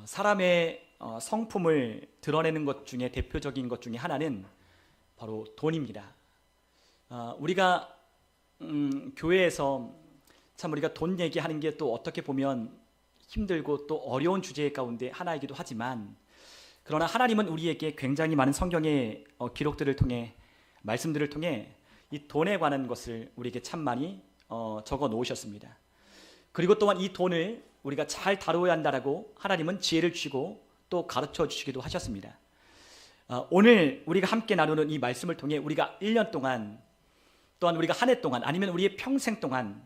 사람의 성품을 드러내는 것 중에 대표적인 것 중에 하나는 바로 돈입니다. 우리가 교회에서 참 우리가 돈 얘기하는 게 또 어떻게 보면 힘들고 또 어려운 주제 가운데 하나이기도 하지만, 그러나 하나님은 우리에게 굉장히 많은 성경의 기록들을 통해, 말씀들을 통해 이 돈에 관한 것을 우리에게 참 많이 적어 놓으셨습니다. 그리고 또한 이 돈을 우리가 잘 다루어야 한다라고 하나님은 지혜를 주시고 또 가르쳐 주시기도 하셨습니다. 오늘 우리가 함께 나누는 이 말씀을 통해 우리가 1년 동안, 또한 우리가 한 해 동안, 아니면 우리의 평생 동안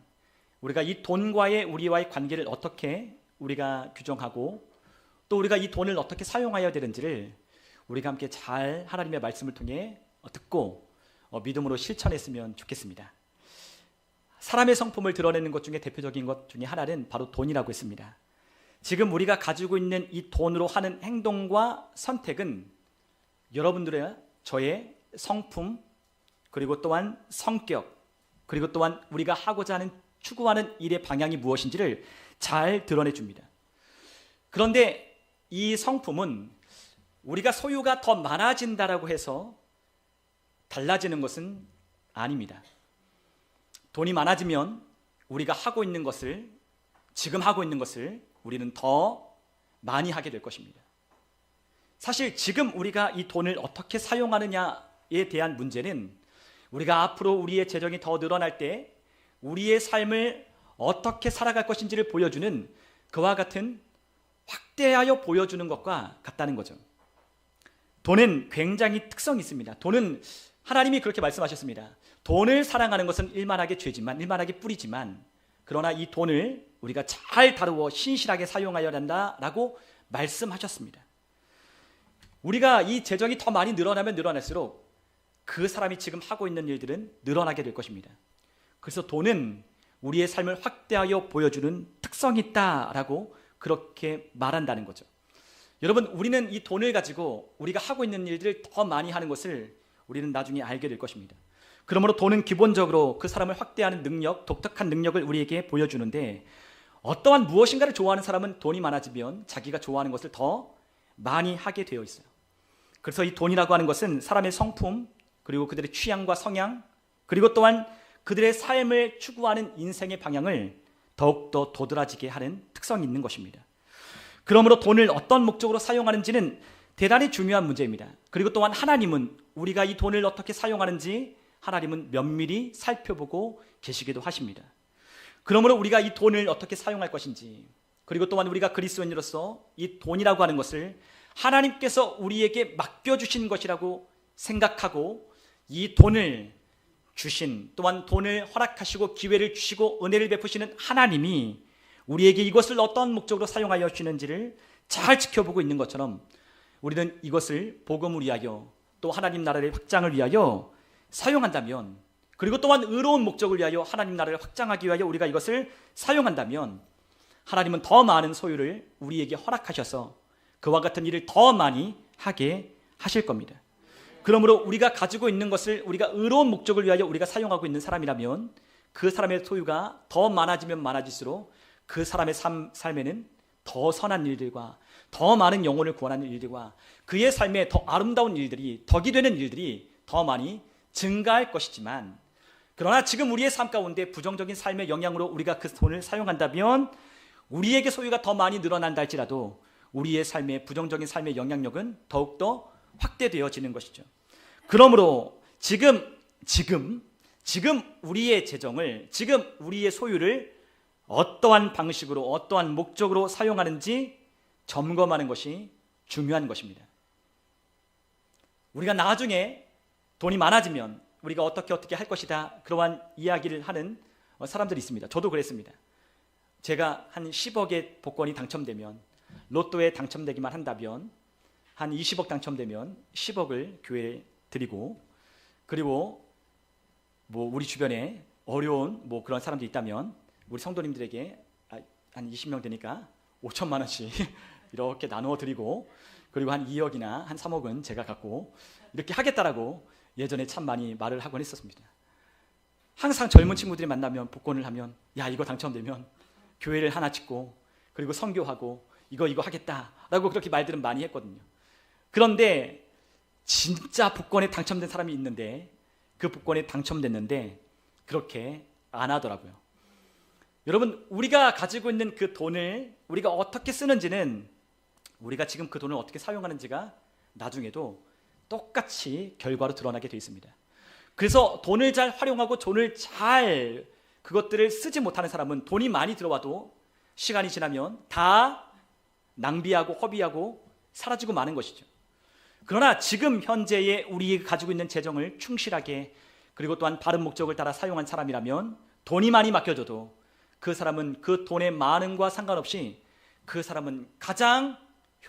우리가 이 돈과의 우리와의 관계를 어떻게 우리가 규정하고 또 우리가 이 돈을 어떻게 사용해야 되는지를 우리가 함께 잘 하나님의 말씀을 통해 듣고 믿음으로 실천했으면 좋겠습니다. 사람의 성품을 드러내는 것 중에 대표적인 것 중에 하나는 바로 돈이라고 했습니다. 지금 우리가 가지고 있는 이 돈으로 하는 행동과 선택은 여러분들의, 저의 성품, 그리고 또한 성격, 그리고 또한 우리가 하고자 하는, 추구하는 일의 방향이 무엇인지를 잘 드러내 줍니다. 그런데 이 성품은 우리가 소유가 더 많아진다라고 해서 달라지는 것은 아닙니다. 돈이 많아지면 우리가 하고 있는 것을, 지금 하고 있는 것을 우리는 더 많이 하게 될 것입니다. 사실 지금 우리가 이 돈을 어떻게 사용하느냐에 대한 문제는 우리가 앞으로 우리의 재정이 더 늘어날 때 우리의 삶을 어떻게 살아갈 것인지를 보여주는 그와 같은 확대하여 보여주는 것과 같다는 거죠. 돈은 굉장히 특성이 있습니다. 돈은 하나님이 그렇게 말씀하셨습니다. 돈을 사랑하는 것은 일만하게 죄지만, 일만하게 뿌리지만, 그러나 이 돈을 우리가 잘 다루어 신실하게 사용하여야 한다라고 말씀하셨습니다. 우리가 이 재정이 더 많이 늘어나면 늘어날수록 그 사람이 지금 하고 있는 일들은 늘어나게 될 것입니다. 그래서 돈은 우리의 삶을 확대하여 보여주는 특성이 있다라고 그렇게 말한다는 거죠. 여러분, 우리는 이 돈을 가지고 우리가 하고 있는 일들을 더 많이 하는 것을 우리는 나중에 알게 될 것입니다. 그러므로 돈은 기본적으로 그 사람을 확대하는 능력, 독특한 능력을 우리에게 보여주는데, 어떠한 무엇인가를 좋아하는 사람은 돈이 많아지면 자기가 좋아하는 것을 더 많이 하게 되어 있어요. 그래서 이 돈이라고 하는 것은 사람의 성품, 그리고 그들의 취향과 성향, 그리고 또한 그들의 삶을 추구하는 인생의 방향을 더욱더 도드라지게 하는 특성이 있는 것입니다. 그러므로 돈을 어떤 목적으로 사용하는지는 대단히 중요한 문제입니다. 그리고 또한 하나님은 우리가 이 돈을 어떻게 사용하는지 하나님은 면밀히 살펴보고 계시기도 하십니다. 그러므로 우리가 이 돈을 어떻게 사용할 것인지, 그리고 또한 우리가 그리스도인으로서 이 돈이라고 하는 것을 하나님께서 우리에게 맡겨주신 것이라고 생각하고, 이 돈을 주신, 또한 돈을 허락하시고 기회를 주시고 은혜를 베푸시는 하나님이 우리에게 이것을 어떤 목적으로 사용하여 주시는지를 잘 지켜보고 있는 것처럼, 우리는 이것을 복음을 위하여 또 하나님 나라의 확장을 위하여 사용한다면, 그리고 또한 의로운 목적을 위하여 하나님 나라를 확장하기 위하여 우리가 이것을 사용한다면, 하나님은 더 많은 소유를 우리에게 허락하셔서 그와 같은 일을 더 많이 하게 하실 겁니다. 그러므로 우리가 가지고 있는 것을 우리가 의로운 목적을 위하여 우리가 사용하고 있는 사람이라면, 그 사람의 소유가 더 많아지면 많아질수록 그 사람의 삶에는 더 선한 일들과 더 많은 영혼을 구원하는 일들과 그의 삶에 더 아름다운 일들이, 덕이 되는 일들이 더 많이 증가할 것이지만, 그러나 지금 우리의 삶 가운데 부정적인 삶의 영향으로 우리가 그 돈을 사용한다면 우리에게 소유가 더 많이 늘어난다 할지라도 우리의 삶의 부정적인 삶의 영향력은 더욱더 확대되어지는 것이죠. 그러므로 지금 우리의 재정을, 지금 우리의 소유를 어떠한 방식으로, 어떠한 목적으로 사용하는지 점검하는 것이 중요한 것입니다. 우리가 나중에 돈이 많아지면 우리가 어떻게 할 것이다, 그러한 이야기를 하는 사람들이 있습니다. 저도 그랬습니다. 제가 한 10억의 복권이 당첨되면, 로또에 당첨되기만 한다면 한 20억 당첨되면 10억을 교회에 드리고, 그리고 우리 주변에 어려운 그런 사람들이 있다면 우리 성도님들에게 한 20명 되니까 5천만 원씩 이렇게 나누어 드리고, 그리고 한 2억이나 한 3억은 제가 갖고 이렇게 하겠다라고 예전에 참 많이 말을 하곤 했었습니다. 항상 젊은 친구들이 만나면, 복권을 하면, 야, 이거 당첨되면 교회를 하나 짓고, 그리고 선교하고 이거 하겠다라고 그렇게 말들은 많이 했거든요. 그런데 진짜 복권에 당첨된 사람이 있는데 그 복권에 당첨됐는데 그렇게 안 하더라고요. 여러분, 우리가 가지고 있는 그 돈을 우리가 어떻게 쓰는지는, 우리가 지금 그 돈을 어떻게 사용하는지가 나중에도 똑같이 결과로 드러나게 되어 있습니다. 그래서 돈을 잘 활용하고 돈을 잘 그것들을 쓰지 못하는 사람은 돈이 많이 들어와도 시간이 지나면 다 낭비하고 허비하고 사라지고 마는 것이죠. 그러나 지금 현재의 우리가 가지고 있는 재정을 충실하게, 그리고 또한 바른 목적을 따라 사용한 사람이라면 돈이 많이 맡겨져도 그 사람은 그 돈의 많음과 상관없이 그 사람은 가장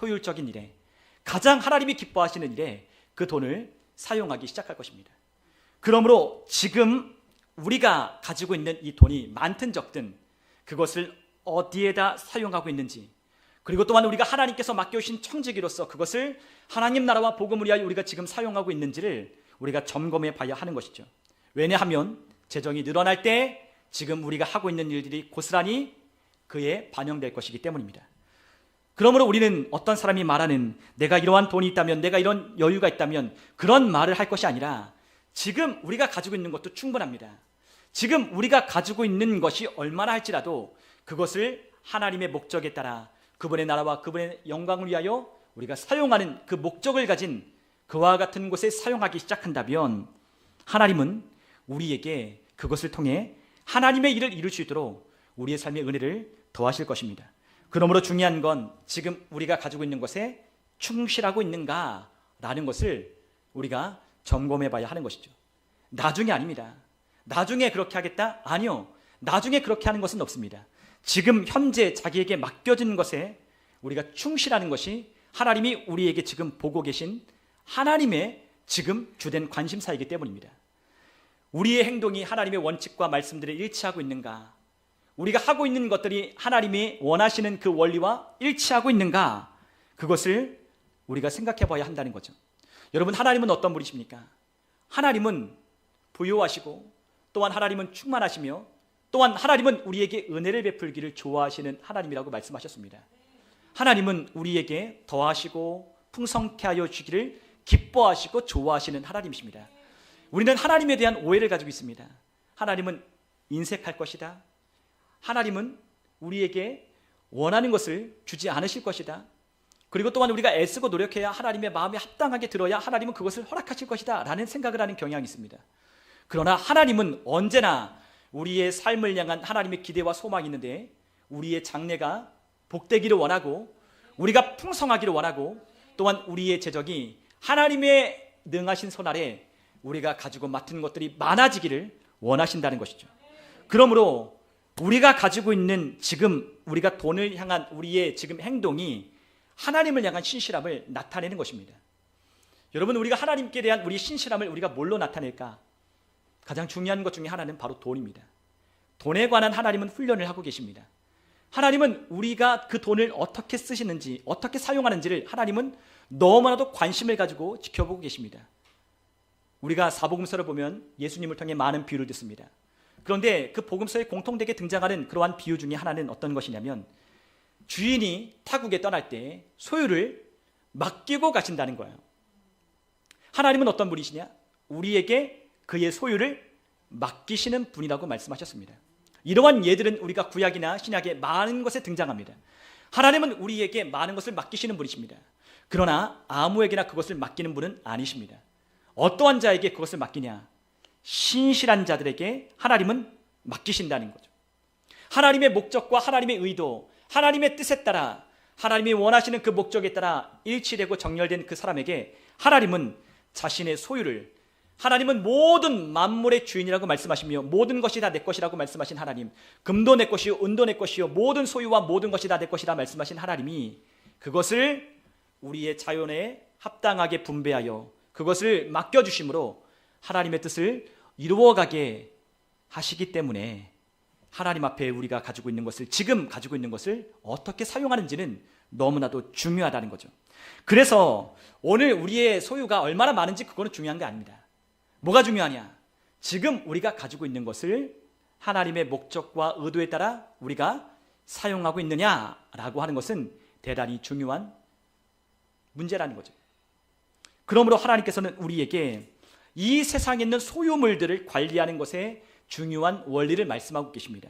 효율적인 일에, 가장 하나님이 기뻐하시는 일에 그 돈을 사용하기 시작할 것입니다. 그러므로 지금 우리가 가지고 있는 이 돈이 많든 적든 그것을 어디에다 사용하고 있는지, 그리고 또한 우리가 하나님께서 맡겨주신 청지기로서 그것을 하나님 나라와 복음을 위하여 우리가 지금 사용하고 있는지를 우리가 점검해 봐야 하는 것이죠. 왜냐하면 재정이 늘어날 때 지금 우리가 하고 있는 일들이 고스란히 그에 반영될 것이기 때문입니다. 그러므로 우리는 어떤 사람이 말하는 내가 이러한 돈이 있다면, 내가 이런 여유가 있다면 그런 말을 할 것이 아니라 지금 우리가 가지고 있는 것도 충분합니다. 지금 우리가 가지고 있는 것이 얼마나 할지라도 그것을 하나님의 목적에 따라 그분의 나라와 그분의 영광을 위하여 우리가 사용하는 그 목적을 가진 그와 같은 곳에 사용하기 시작한다면 하나님은 우리에게 그것을 통해 하나님의 일을 이룰 수 있도록 우리의 삶의 은혜를 더하실 것입니다. 그러므로 중요한 건 지금 우리가 가지고 있는 것에 충실하고 있는가라는 것을 우리가 점검해 봐야 하는 것이죠. 나중에 아닙니다. 나중에 그렇게 하겠다? 아니요. 나중에 그렇게 하는 것은 없습니다. 지금 현재 자기에게 맡겨진 것에 우리가 충실하는 것이 하나님이 우리에게 지금 보고 계신 하나님의 지금 주된 관심사이기 때문입니다. 우리의 행동이 하나님의 원칙과 말씀들에 일치하고 있는가, 우리가 하고 있는 것들이 하나님이 원하시는 그 원리와 일치하고 있는가, 그것을 우리가 생각해 봐야 한다는 거죠. 여러분, 하나님은 어떤 분이십니까? 하나님은 부요하시고 또한 하나님은 충만하시며 또한 하나님은 우리에게 은혜를 베풀기를 좋아하시는 하나님이라고 말씀하셨습니다. 하나님은 우리에게 더하시고 풍성케 하여 주기를 기뻐하시고 좋아하시는 하나님이십니다. 우리는 하나님에 대한 오해를 가지고 있습니다. 하나님은 인색할 것이다. 하나님은 우리에게 원하는 것을 주지 않으실 것이다. 그리고 또한 우리가 애쓰고 노력해야 하나님의 마음에 합당하게 들어야 하나님은 그것을 허락하실 것이다 라는 생각을 하는 경향이 있습니다. 그러나 하나님은 언제나 우리의 삶을 향한 하나님의 기대와 소망이 있는데, 우리의 장래가 복되기를 원하고 우리가 풍성하기를 원하고 또한 우리의 재정이 하나님의 능하신 손 아래 우리가 가지고 맡은 것들이 많아지기를 원하신다는 것이죠. 그러므로 우리가 가지고 있는 지금 우리가 돈을 향한 우리의 지금 행동이 하나님을 향한 신실함을 나타내는 것입니다. 여러분, 우리가 하나님께 대한 우리 신실함을 우리가 뭘로 나타낼까? 가장 중요한 것 중에 하나는 바로 돈입니다. 돈에 관한 하나님은 훈련을 하고 계십니다. 하나님은 우리가 그 돈을 어떻게 쓰시는지, 어떻게 사용하는지를 하나님은 너무나도 관심을 가지고 지켜보고 계십니다. 우리가 사복음서를 보면 예수님을 통해 많은 비유를 듣습니다. 그런데 그 복음서에 공통되게 등장하는 그러한 비유 중에 하나는 어떤 것이냐면, 주인이 타국에 떠날 때 소유를 맡기고 가신다는 거예요. 하나님은 어떤 분이시냐? 우리에게 그의 소유를 맡기시는 분이라고 말씀하셨습니다. 이러한 예들은 우리가 구약이나 신약에 많은 것에 등장합니다. 하나님은 우리에게 많은 것을 맡기시는 분이십니다. 그러나 아무에게나 그것을 맡기는 분은 아니십니다. 어떠한 자에게 그것을 맡기냐? 신실한 자들에게 하나님은 맡기신다는 거죠. 하나님의 목적과 하나님의 의도, 하나님의 뜻에 따라, 하나님이 원하시는 그 목적에 따라 일치되고 정렬된 그 사람에게 하나님은 자신의 소유를, 하나님은 모든 만물의 주인이라고 말씀하시며 모든 것이 다 내 것이라고 말씀하신 하나님, 금도 내 것이요 은도 내 것이요 모든 소유와 모든 것이 다 내 것이라 말씀하신 하나님이 그것을 우리의 자연에 합당하게 분배하여 그것을 맡겨주심으로 하나님의 뜻을 이루어가게 하시기 때문에 하나님 앞에 우리가 가지고 있는 것을, 지금 가지고 있는 것을 어떻게 사용하는지는 너무나도 중요하다는 거죠. 그래서 오늘 우리의 소유가 얼마나 많은지 그거는 중요한 게 아닙니다. 뭐가 중요하냐? 지금 우리가 가지고 있는 것을 하나님의 목적과 의도에 따라 우리가 사용하고 있느냐라고 하는 것은 대단히 중요한 문제라는 거죠. 그러므로 하나님께서는 우리에게 이 세상에 있는 소유물들을 관리하는 것에 중요한 원리를 말씀하고 계십니다.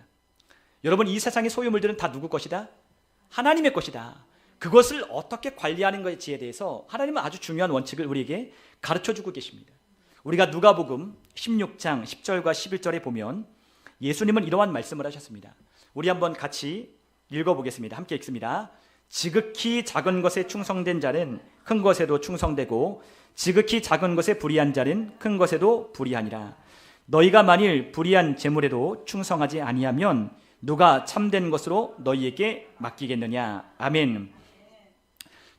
여러분, 이 세상의 소유물들은 다 누구 것이다? 하나님의 것이다. 그것을 어떻게 관리하는 것인지에 대해서 하나님은 아주 중요한 원칙을 우리에게 가르쳐주고 계십니다. 우리가 누가복음 16장 10절과 11절에 보면 예수님은 이러한 말씀을 하셨습니다. 우리 한번 같이 읽어보겠습니다. 함께 읽습니다. 지극히 작은 것에 충성된 자는 큰 것에도 충성되고 지극히 작은 것에 불의한 자는 큰 것에도 불의하니라. 너희가 만일 불의한 재물에도 충성하지 아니하면 누가 참된 것으로 너희에게 맡기겠느냐. 아멘.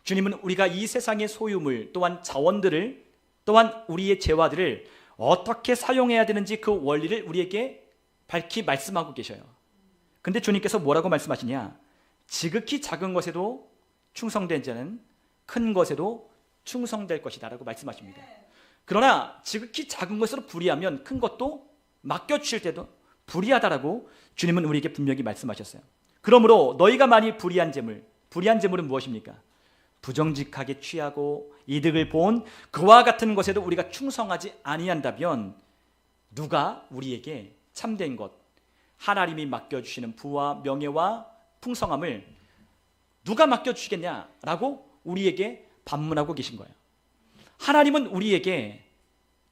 주님은 우리가 이 세상의 소유물 또한 자원들을 또한 우리의 재화들을 어떻게 사용해야 되는지 그 원리를 우리에게 밝히 말씀하고 계셔요. 근데 주님께서 뭐라고 말씀하시냐? 지극히 작은 것에도 충성된 자는 큰 것에도 충성될 것이다 라고 말씀하십니다. 그러나 지극히 작은 것으로 불의하면 큰 것도 맡겨주실 때도 불의하다라고 주님은 우리에게 분명히 말씀하셨어요. 그러므로 너희가 만일 불의한 재물은 무엇입니까? 부정직하게 취하고 이득을 본 그와 같은 것에도 우리가 충성하지 아니한다면 누가 우리에게 참된 것, 하나님이 맡겨주시는 부와 명예와 풍성함을 누가 맡겨주시겠냐라고 우리에게 반문하고 계신 거예요. 하나님은 우리에게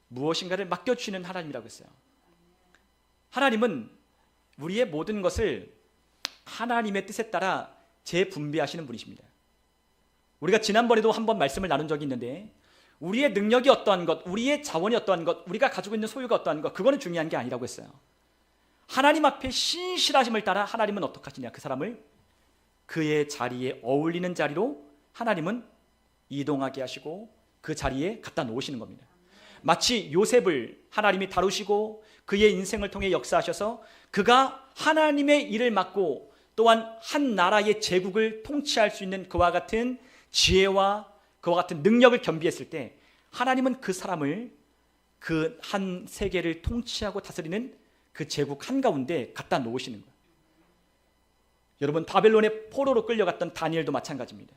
무엇인가를 맡겨주시는 하나님이라고 했어요. 하나님은 우리의 모든 것을 하나님의 뜻에 따라 재분배하시는 분이십니다. 우리가 지난번에도 한번 말씀을 나눈 적이 있는데 우리의 능력이 어떠한 것, 우리의 자원이 어떠한 것, 우리가 가지고 있는 소유가 어떠한 것, 그거는 중요한 게 아니라고 했어요. 하나님 앞에 신실하심을 따라 하나님은 어떻게 하시냐? 그 사람을 그의 자리에 어울리는 자리로 하나님은 이동하게 하시고 그 자리에 갖다 놓으시는 겁니다. 마치 요셉을 하나님이 다루시고 그의 인생을 통해 역사하셔서 그가 하나님의 일을 맡고 또한 한 나라의 제국을 통치할 수 있는 그와 같은 지혜와 그와 같은 능력을 겸비했을 때 하나님은 그 사람을 그 한 세계를 통치하고 다스리는 그 제국 한가운데 갖다 놓으시는 거예요. 여러분, 바벨론의 포로로 끌려갔던 다니엘도 마찬가지입니다.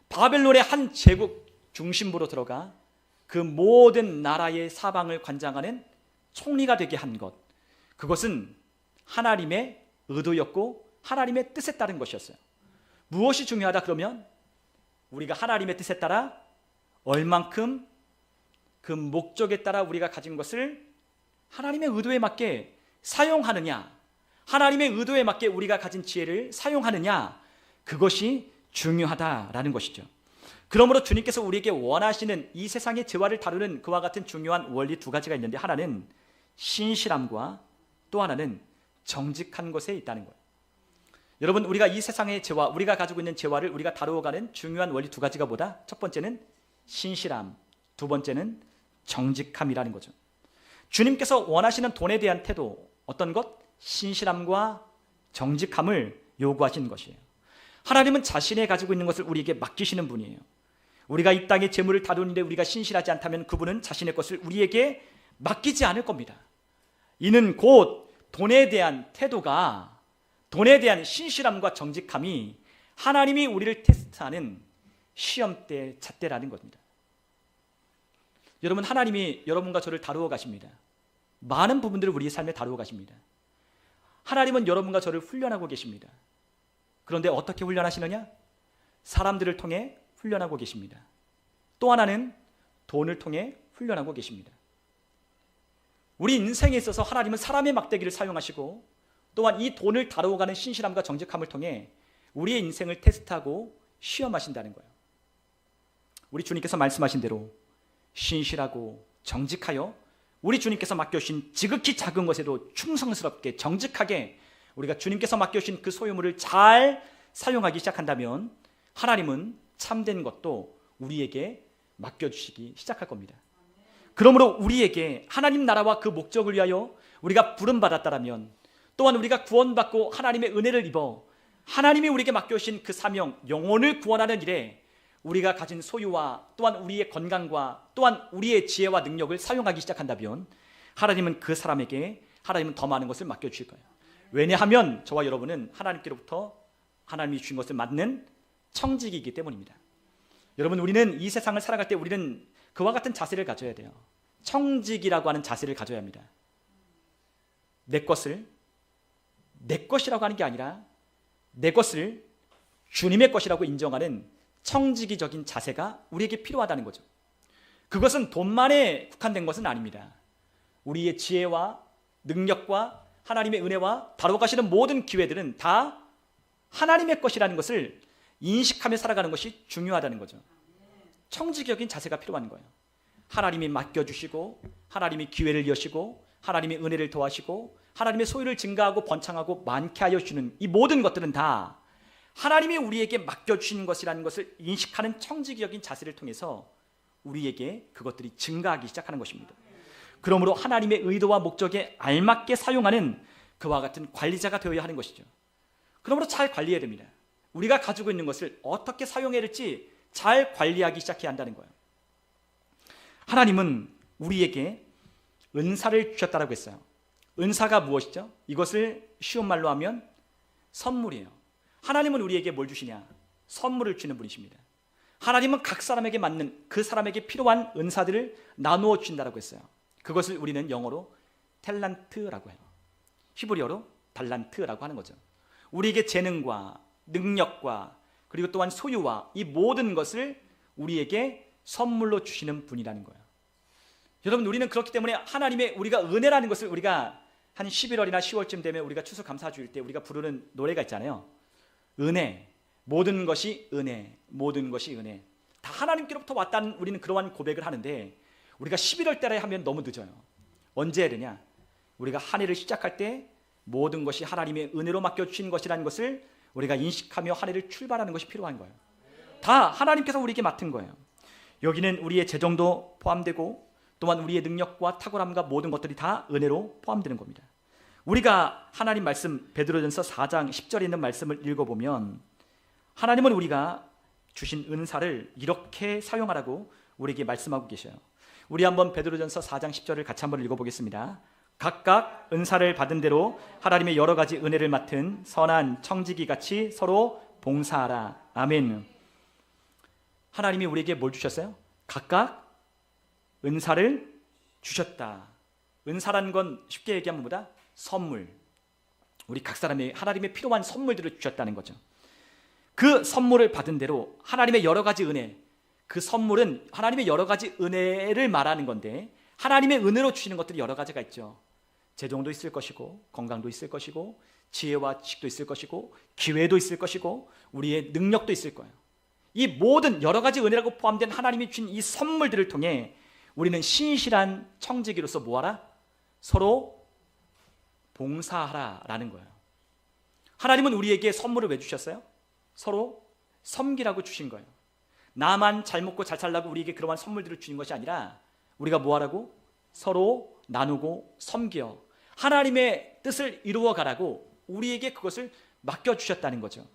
바벨론의 한 제국 중심부로 들어가 그 모든 나라의 사방을 관장하는 총리가 되게 한 것, 그것은 하나님의 의도였고 하나님의 뜻에 따른 것이었어요. 무엇이 중요하다 그러면 우리가 하나님의 뜻에 따라 얼만큼 그 목적에 따라 우리가 가진 것을 하나님의 의도에 맞게 사용하느냐, 하나님의 의도에 맞게 우리가 가진 지혜를 사용하느냐, 그것이 중요하다라는 것이죠. 그러므로 주님께서 우리에게 원하시는 이 세상의 재화를 다루는 그와 같은 중요한 원리 두 가지가 있는데, 하나는 신실함과 또 하나는 정직한 것에 있다는 거예요. 여러분, 우리가 이 세상의 재화, 우리가 가지고 있는 재화를 우리가 다루어가는 중요한 원리 두 가지가 뭐다? 첫 번째는 신실함, 두 번째는 정직함이라는 거죠. 주님께서 원하시는 돈에 대한 태도, 어떤 것? 신실함과 정직함을 요구하시는 것이에요. 하나님은 자신이 가지고 있는 것을 우리에게 맡기시는 분이에요. 우리가 이 땅의 재물을 다루는데 우리가 신실하지 않다면 그분은 자신의 것을 우리에게 맡기지 않을 겁니다. 이는 곧 돈에 대한 태도가, 돈에 대한 신실함과 정직함이 하나님이 우리를 테스트하는 시험대, 잣대라는 겁니다. 여러분, 하나님이 여러분과 저를 다루어 가십니다. 많은 부분들을 우리의 삶에 다루어 가십니다. 하나님은 여러분과 저를 훈련하고 계십니다. 그런데 어떻게 훈련하시느냐? 사람들을 통해 훈련하고 계십니다. 또 하나는 돈을 통해 훈련하고 계십니다. 우리 인생에 있어서 하나님은 사람의 막대기를 사용하시고 또한 이 돈을 다루어가는 신실함과 정직함을 통해 우리의 인생을 테스트하고 시험하신다는 거예요. 우리 주님께서 말씀하신 대로 신실하고 정직하여 우리 주님께서 맡겨주신 지극히 작은 것에도 충성스럽게 정직하게 우리가 주님께서 맡겨주신 그 소유물을 잘 사용하기 시작한다면 하나님은 참된 것도 우리에게 맡겨주시기 시작할 겁니다. 그러므로 우리에게 하나님 나라와 그 목적을 위하여 우리가 부름받았다면, 또한 우리가 구원받고 하나님의 은혜를 입어 하나님이 우리에게 맡겨주신 그 사명, 영혼을 구원하는 일에 우리가 가진 소유와 또한 우리의 건강과 또한 우리의 지혜와 능력을 사용하기 시작한다면 하나님은 그 사람에게 하나님은 더 많은 것을 맡겨주실 거예요. 왜냐하면 저와 여러분은 하나님께로부터 하나님이 주신 것을 맞는 청지기이기 때문입니다. 여러분, 우리는 이 세상을 살아갈 때 우리는 그와 같은 자세를 가져야 돼요. 청지기라고 하는 자세를 가져야 합니다. 내 것을 내 것이라고 하는 게 아니라 내 것을 주님의 것이라고 인정하는 청지기적인 자세가 우리에게 필요하다는 거죠. 그것은 돈만에 국한된 것은 아닙니다. 우리의 지혜와 능력과 하나님의 은혜와 다뤄가시는 모든 기회들은 다 하나님의 것이라는 것을 인식하며 살아가는 것이 중요하다는 거죠. 청지기적인 자세가 필요한 거예요. 하나님이 맡겨주시고, 하나님이 기회를 여시고, 하나님의 은혜를 더하시고, 하나님의 소유를 증가하고 번창하고 많게 하여 주는 이 모든 것들은 다 하나님이 우리에게 맡겨주시는 것이라는 것을 인식하는 청지기적인 자세를 통해서 우리에게 그것들이 증가하기 시작하는 것입니다. 그러므로 하나님의 의도와 목적에 알맞게 사용하는 그와 같은 관리자가 되어야 하는 것이죠. 그러므로 잘 관리해야 됩니다. 우리가 가지고 있는 것을 어떻게 사용해야 할지 잘 관리하기 시작해야 한다는 거예요. 하나님은 우리에게 은사를 주셨다고 했어요. 은사가 무엇이죠? 이것을 쉬운 말로 하면 선물이에요. 하나님은 우리에게 뭘 주시냐? 선물을 주는 분이십니다. 하나님은 각 사람에게 맞는 그 사람에게 필요한 은사들을 나누어 주신다고 했어요. 그것을 우리는 영어로 탤런트라고 해요. 히브리어로 달란트라고 하는 거죠. 우리에게 재능과 능력과 그리고 또한 소유와 이 모든 것을 우리에게 선물로 주시는 분이라는 거예요. 여러분, 우리는 그렇기 때문에 하나님의 우리가 은혜라는 것을 우리가 한 11월이나 10월쯤 되면 우리가 추수감사주일 때 우리가 부르는 노래가 있잖아요. 은혜, 모든 것이 은혜, 모든 것이 은혜. 다 하나님께로부터 왔다는 우리는 그러한 고백을 하는데 우리가 11월 달에 하면 너무 늦어요. 언제 해야 되냐? 우리가 한 해를 시작할 때 모든 것이 하나님의 은혜로 맡겨주신 것이라는 것을 우리가 인식하며 한 해를 출발하는 것이 필요한 거예요. 다 하나님께서 우리에게 맡은 거예요. 여기는 우리의 재정도 포함되고 또한 우리의 능력과 탁월함과 모든 것들이 다 은혜로 포함되는 겁니다. 우리가 하나님 말씀 베드로전서 4장 10절에 있는 말씀을 읽어보면 하나님은 우리가 주신 은사를 이렇게 사용하라고 우리에게 말씀하고 계셔요. 우리 한번 베드로전서 4장 10절을 같이 한번 읽어보겠습니다. 각각 은사를 받은 대로 하나님의 여러 가지 은혜를 맡은 선한 청지기 같이 서로 봉사하라. 아멘. 하나님이 우리에게 뭘 주셨어요? 각각 은사를 주셨다. 은사라는 건 쉽게 얘기하면 뭐다? 선물. 우리 각 사람이 하나님의 필요한 선물들을 주셨다는 거죠. 그 선물을 받은 대로 하나님의 여러 가지 은혜, 그 선물은 하나님의 여러 가지 은혜를 말하는 건데 하나님의 은혜로 주시는 것들이 여러 가지가 있죠. 재정도 있을 것이고 건강도 있을 것이고 지혜와 지식도 있을 것이고 기회도 있을 것이고 우리의 능력도 있을 거예요. 이 모든 여러 가지 은혜라고 포함된 하나님이 주신 이 선물들을 통해 우리는 신실한 청지기로서 뭐하라? 서로 봉사하라라는 거예요. 하나님은 우리에게 선물을 왜 주셨어요? 서로 섬기라고 주신 거예요. 나만 잘 먹고 잘 살라고 우리에게 그러한 선물들을 주는 것이 아니라 우리가 뭐하라고? 서로 나누고 섬겨 하나님의 뜻을 이루어 가라고 우리에게 그것을 맡겨주셨다는 거죠.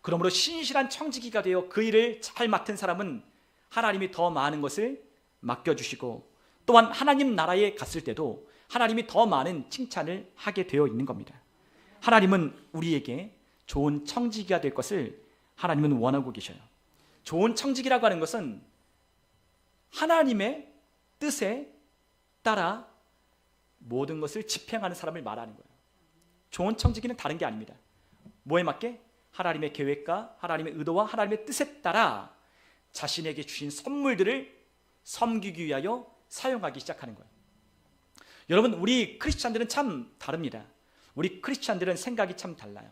그러므로 신실한 청지기가 되어 그 일을 잘 맡은 사람은 하나님이 더 많은 것을 맡겨주시고 또한 하나님 나라에 갔을 때도 하나님이 더 많은 칭찬을 하게 되어 있는 겁니다. 하나님은 우리에게 좋은 청지기가 될 것을 하나님은 원하고 계셔요. 좋은 청지기라고 하는 것은 하나님의 뜻에 따라 모든 것을 집행하는 사람을 말하는 거예요. 좋은 청지기는 다른 게 아닙니다. 뭐에 맞게? 하나님의 계획과 하나님의 의도와 하나님의 뜻에 따라 자신에게 주신 선물들을 섬기기 위하여 사용하기 시작하는 거예요. 여러분, 우리 크리스찬들은 참 다릅니다. 우리 크리스찬들은 생각이 참 달라요.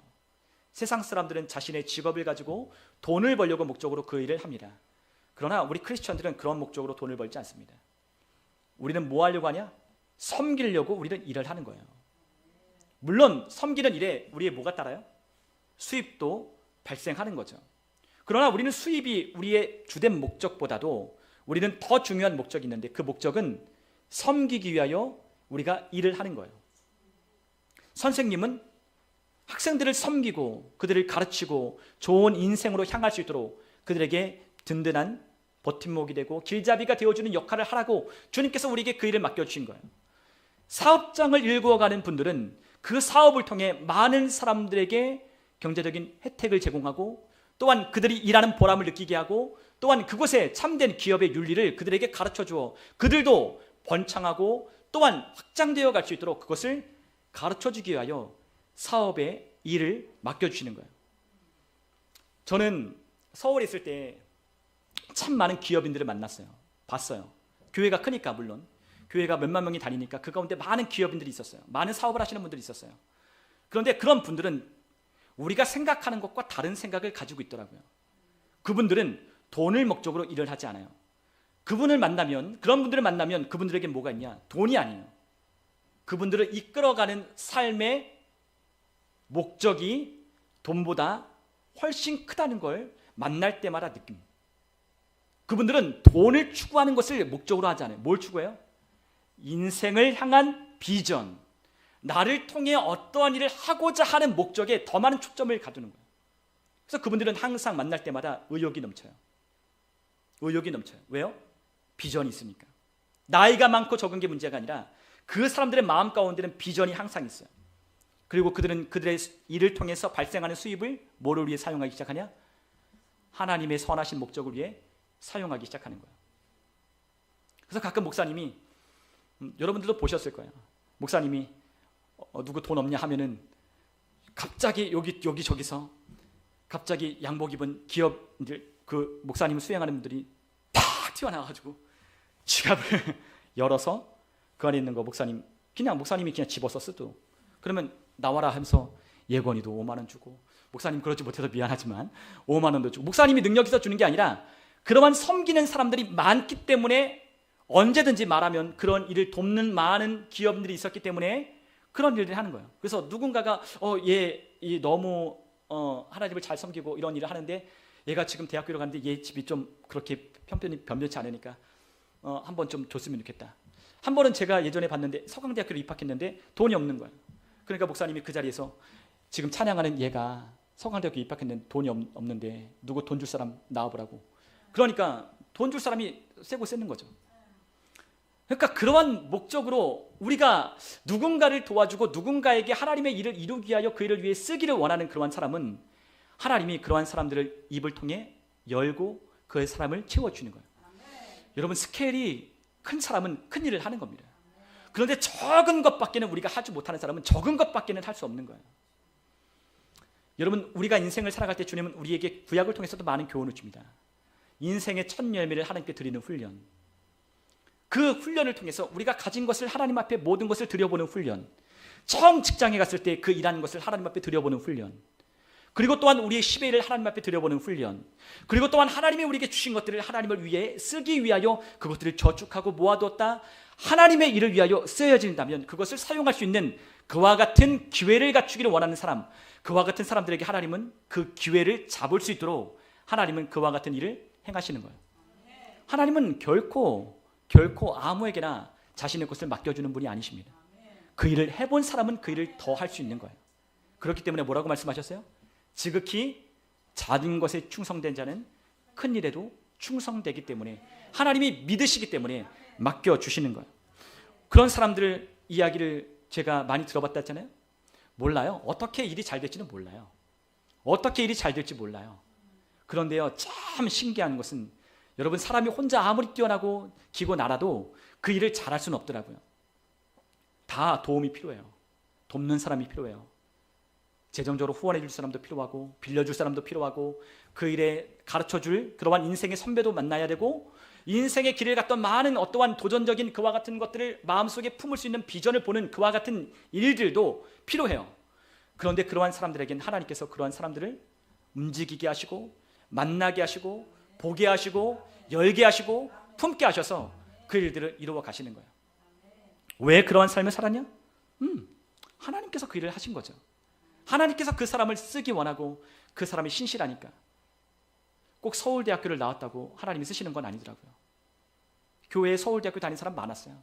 세상 사람들은 자신의 직업을 가지고 돈을 벌려고 목적으로 그 일을 합니다. 그러나 우리 크리스찬들은 그런 목적으로 돈을 벌지 않습니다. 우리는 뭐 하려고 하냐? 섬기려고 우리는 일을 하는 거예요. 물론 섬기는 일에 우리의 뭐가 따라요? 수입도 발생하는 거죠. 그러나 우리는 수입이 우리의 주된 목적보다도 우리는 더 중요한 목적이 있는데 그 목적은 섬기기 위하여 우리가 일을 하는 거예요. 선생님은 학생들을 섬기고 그들을 가르치고 좋은 인생으로 향할 수 있도록 그들에게 든든한 버팀목이 되고 길잡이가 되어주는 역할을 하라고 주님께서 우리에게 그 일을 맡겨주신 거예요. 사업장을 일구어가는 분들은 그 사업을 통해 많은 사람들에게 경제적인 혜택을 제공하고 또한 그들이 일하는 보람을 느끼게 하고 또한 그곳에 참된 기업의 윤리를 그들에게 가르쳐 주어 그들도 번창하고 또한 확장되어 갈 수 있도록 그것을 가르쳐 주기 위하여 사업의 일을 맡겨주시는 거예요. 저는 서울에 있을 때 참 많은 기업인들을 만났어요. 봤어요. 교회가 크니까, 물론 교회가 몇만 명이 다니니까 그 가운데 많은 기업인들이 있었어요. 많은 사업을 하시는 분들이 있었어요. 그런데 그런 분들은 우리가 생각하는 것과 다른 생각을 가지고 있더라고요. 그분들은 돈을 목적으로 일을 하지 않아요. 그런 분들을 만나면 그분들에게 뭐가 있냐? 돈이 아니에요. 그분들을 이끌어가는 삶의 목적이 돈보다 훨씬 크다는 걸 만날 때마다 느낍니다. 그분들은 돈을 추구하는 것을 목적으로 하지 않아요. 뭘 추구해요? 인생을 향한 비전, 나를 통해 어떠한 일을 하고자 하는 목적에 더 많은 초점을 가두는 거예요. 그래서 그분들은 항상 만날 때마다 의욕이 넘쳐요. 왜요? 비전이 있으니까. 나이가 많고 적은 게 문제가 아니라 그 사람들의 마음 가운데는 비전이 항상 있어요. 그리고 그들은 그들의 일을 통해서 발생하는 수입을 뭐를 위해 사용하기 시작하냐? 하나님의 선하신 목적을 위해 사용하기 시작하는 거예요. 그래서 가끔 목사님이 여러분들도 보셨을 거예요. 목사님이 누구 돈 없냐 하면은 갑자기 여기저기서 갑자기 양복 입은 기업들, 그 목사님을 수행하는 분들이 팍 튀어나와가지고 지갑을 열어서 그 안에 있는 거 목사님이 그냥 집어썼어도 그러면 나와라 하면서 예건이도 5만 원 주고, 목사님 그러지 못해서 미안하지만 5만 원도 주고, 목사님이 능력 있어 주는 게 아니라 그러한 섬기는 사람들이 많기 때문에 언제든지 말하면 그런 일을 돕는 많은 기업들이 있었기 때문에 그런 일들을 하는 거예요. 그래서 누군가가 얘 너무 하나님을 잘 섬기고 이런 일을 하는데 얘가 지금 대학교를 가는데 얘 집이 좀 그렇게 변변치 않으니까 한번 좀 줬으면 좋겠다. 한 번은 제가 예전에 봤는데 서강대학교를 입학했는데 돈이 없는 거예요. 그러니까 목사님이 그 자리에서 지금 찬양하는 얘가 서강대학교 입학했는데 돈이 없는데 누구 돈 줄 사람 나와보라고. 그러니까 돈 줄 사람이 세고 셌는 거죠. 그러니까 그러한 목적으로 우리가 누군가를 도와주고 누군가에게 하나님의 일을 이루기 위하여 그 일을 위해 쓰기를 원하는 그러한 사람은 하나님이 그러한 사람들을 입을 통해 열고 그 사람을 채워주는 거예요. 여러분, 스케일이 큰 사람은 큰 일을 하는 겁니다. 그런데 적은 것밖에는 우리가 하지 못하는 사람은 적은 것밖에는 할 수 없는 거예요. 여러분, 우리가 인생을 살아갈 때 주님은 우리에게 구약을 통해서도 많은 교훈을 줍니다. 인생의 첫 열매를 하나님께 드리는 훈련, 그 훈련을 통해서 우리가 가진 것을 하나님 앞에 모든 것을 드려보는 훈련, 처음 직장에 갔을 때 그 일하는 것을 하나님 앞에 드려보는 훈련, 그리고 또한 우리의 10의 1을 하나님 앞에 드려보는 훈련, 그리고 또한 하나님이 우리에게 주신 것들을 하나님을 위해 쓰기 위하여 그것들을 저축하고 모아두었다 하나님의 일을 위하여 쓰여진다면 그것을 사용할 수 있는 그와 같은 기회를 갖추기를 원하는 사람, 그와 같은 사람들에게 하나님은 그 기회를 잡을 수 있도록 하나님은 그와 같은 일을 행하시는 거예요. 하나님은 결코 아무에게나 자신의 것을 맡겨주는 분이 아니십니다. 그 일을 해본 사람은 그 일을 더 할 수 있는 거예요. 그렇기 때문에 뭐라고 말씀하셨어요? 지극히 작은 것에 충성된 자는 큰 일에도 충성되기 때문에 하나님이 믿으시기 때문에 맡겨주시는 거예요. 그런 사람들 이야기를 제가 많이 들어봤다 했잖아요. 몰라요. 어떻게 일이 잘 될지는 몰라요. 어떻게 일이 잘 될지 몰라요. 그런데요, 참 신기한 것은 여러분, 사람이 혼자 아무리 뛰어나고 기고 나라도 그 일을 잘할 수는 없더라고요. 다 도움이 필요해요. 돕는 사람이 필요해요. 재정적으로 후원해 줄 사람도 필요하고 빌려줄 사람도 필요하고 그 일에 가르쳐줄 그러한 인생의 선배도 만나야 되고 인생의 길을 갔던 많은 어떠한 도전적인 그와 같은 것들을 마음속에 품을 수 있는 비전을 보는 그와 같은 일들도 필요해요. 그런데 그러한 사람들에게는 하나님께서 그러한 사람들을 움직이게 하시고 만나게 하시고 보게 하시고 열게 하시고 품게 하셔서 그 일들을 이루어 가시는 거예요. 왜 그러한 삶을 살았냐? 하나님께서 그 일을 하신 거죠. 하나님께서 그 사람을 쓰기 원하고 그 사람이 신실하니까. 꼭 서울대학교를 나왔다고 하나님이 쓰시는 건 아니더라고요. 교회에 서울대학교 다닌 사람 많았어요.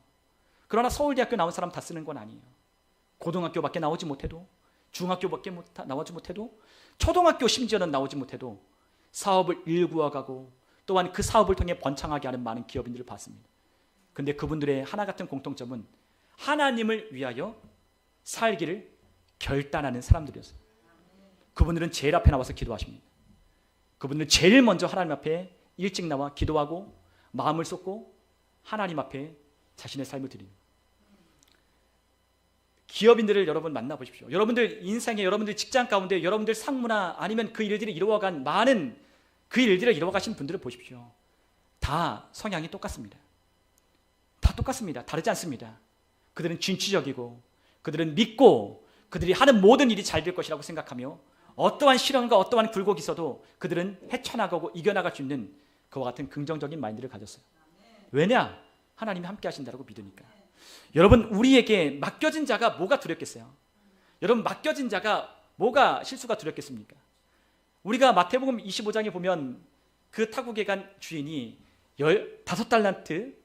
그러나 서울대학교 나온 사람 다 쓰는 건 아니에요. 고등학교밖에 나오지 못해도, 중학교밖에 나오지 못해도, 초등학교 심지어는 나오지 못해도 사업을 일구어가고 또한 그 사업을 통해 번창하게 하는 많은 기업인들을 봤습니다. 근데 그분들의 하나 같은 공통점은 하나님을 위하여 살기를 결단하는 사람들이었어요. 그분들은 제일 앞에 나와서 기도하십니다. 그분들은 제일 먼저 하나님 앞에 일찍 나와 기도하고 마음을 쏟고 하나님 앞에 자신의 삶을 드립니다. 기업인들을 여러분 만나보십시오. 여러분들 인생에, 여러분들 직장 가운데, 여러분들 상무나 아니면 그 일들을 이루어간 많은 그 일들을 이루어가신 분들을 보십시오. 다 성향이 똑같습니다. 다 똑같습니다. 다르지 않습니다. 그들은 진취적이고, 그들은 믿고, 그들이 하는 모든 일이 잘 될 것이라고 생각하며, 어떠한 시련과 어떠한 굴곡이 있어도 그들은 헤쳐나가고 이겨나갈 수 있는 그와 같은 긍정적인 마인드를 가졌어요. 왜냐? 하나님이 함께 하신다고 믿으니까. 여러분, 우리에게 맡겨진 자가 뭐가 두렵겠어요? 여러분, 맡겨진 자가 뭐가 실수가 두렵겠습니까? 우리가 마태복음 25장에 보면 그 타국에 간 주인이 15달란트,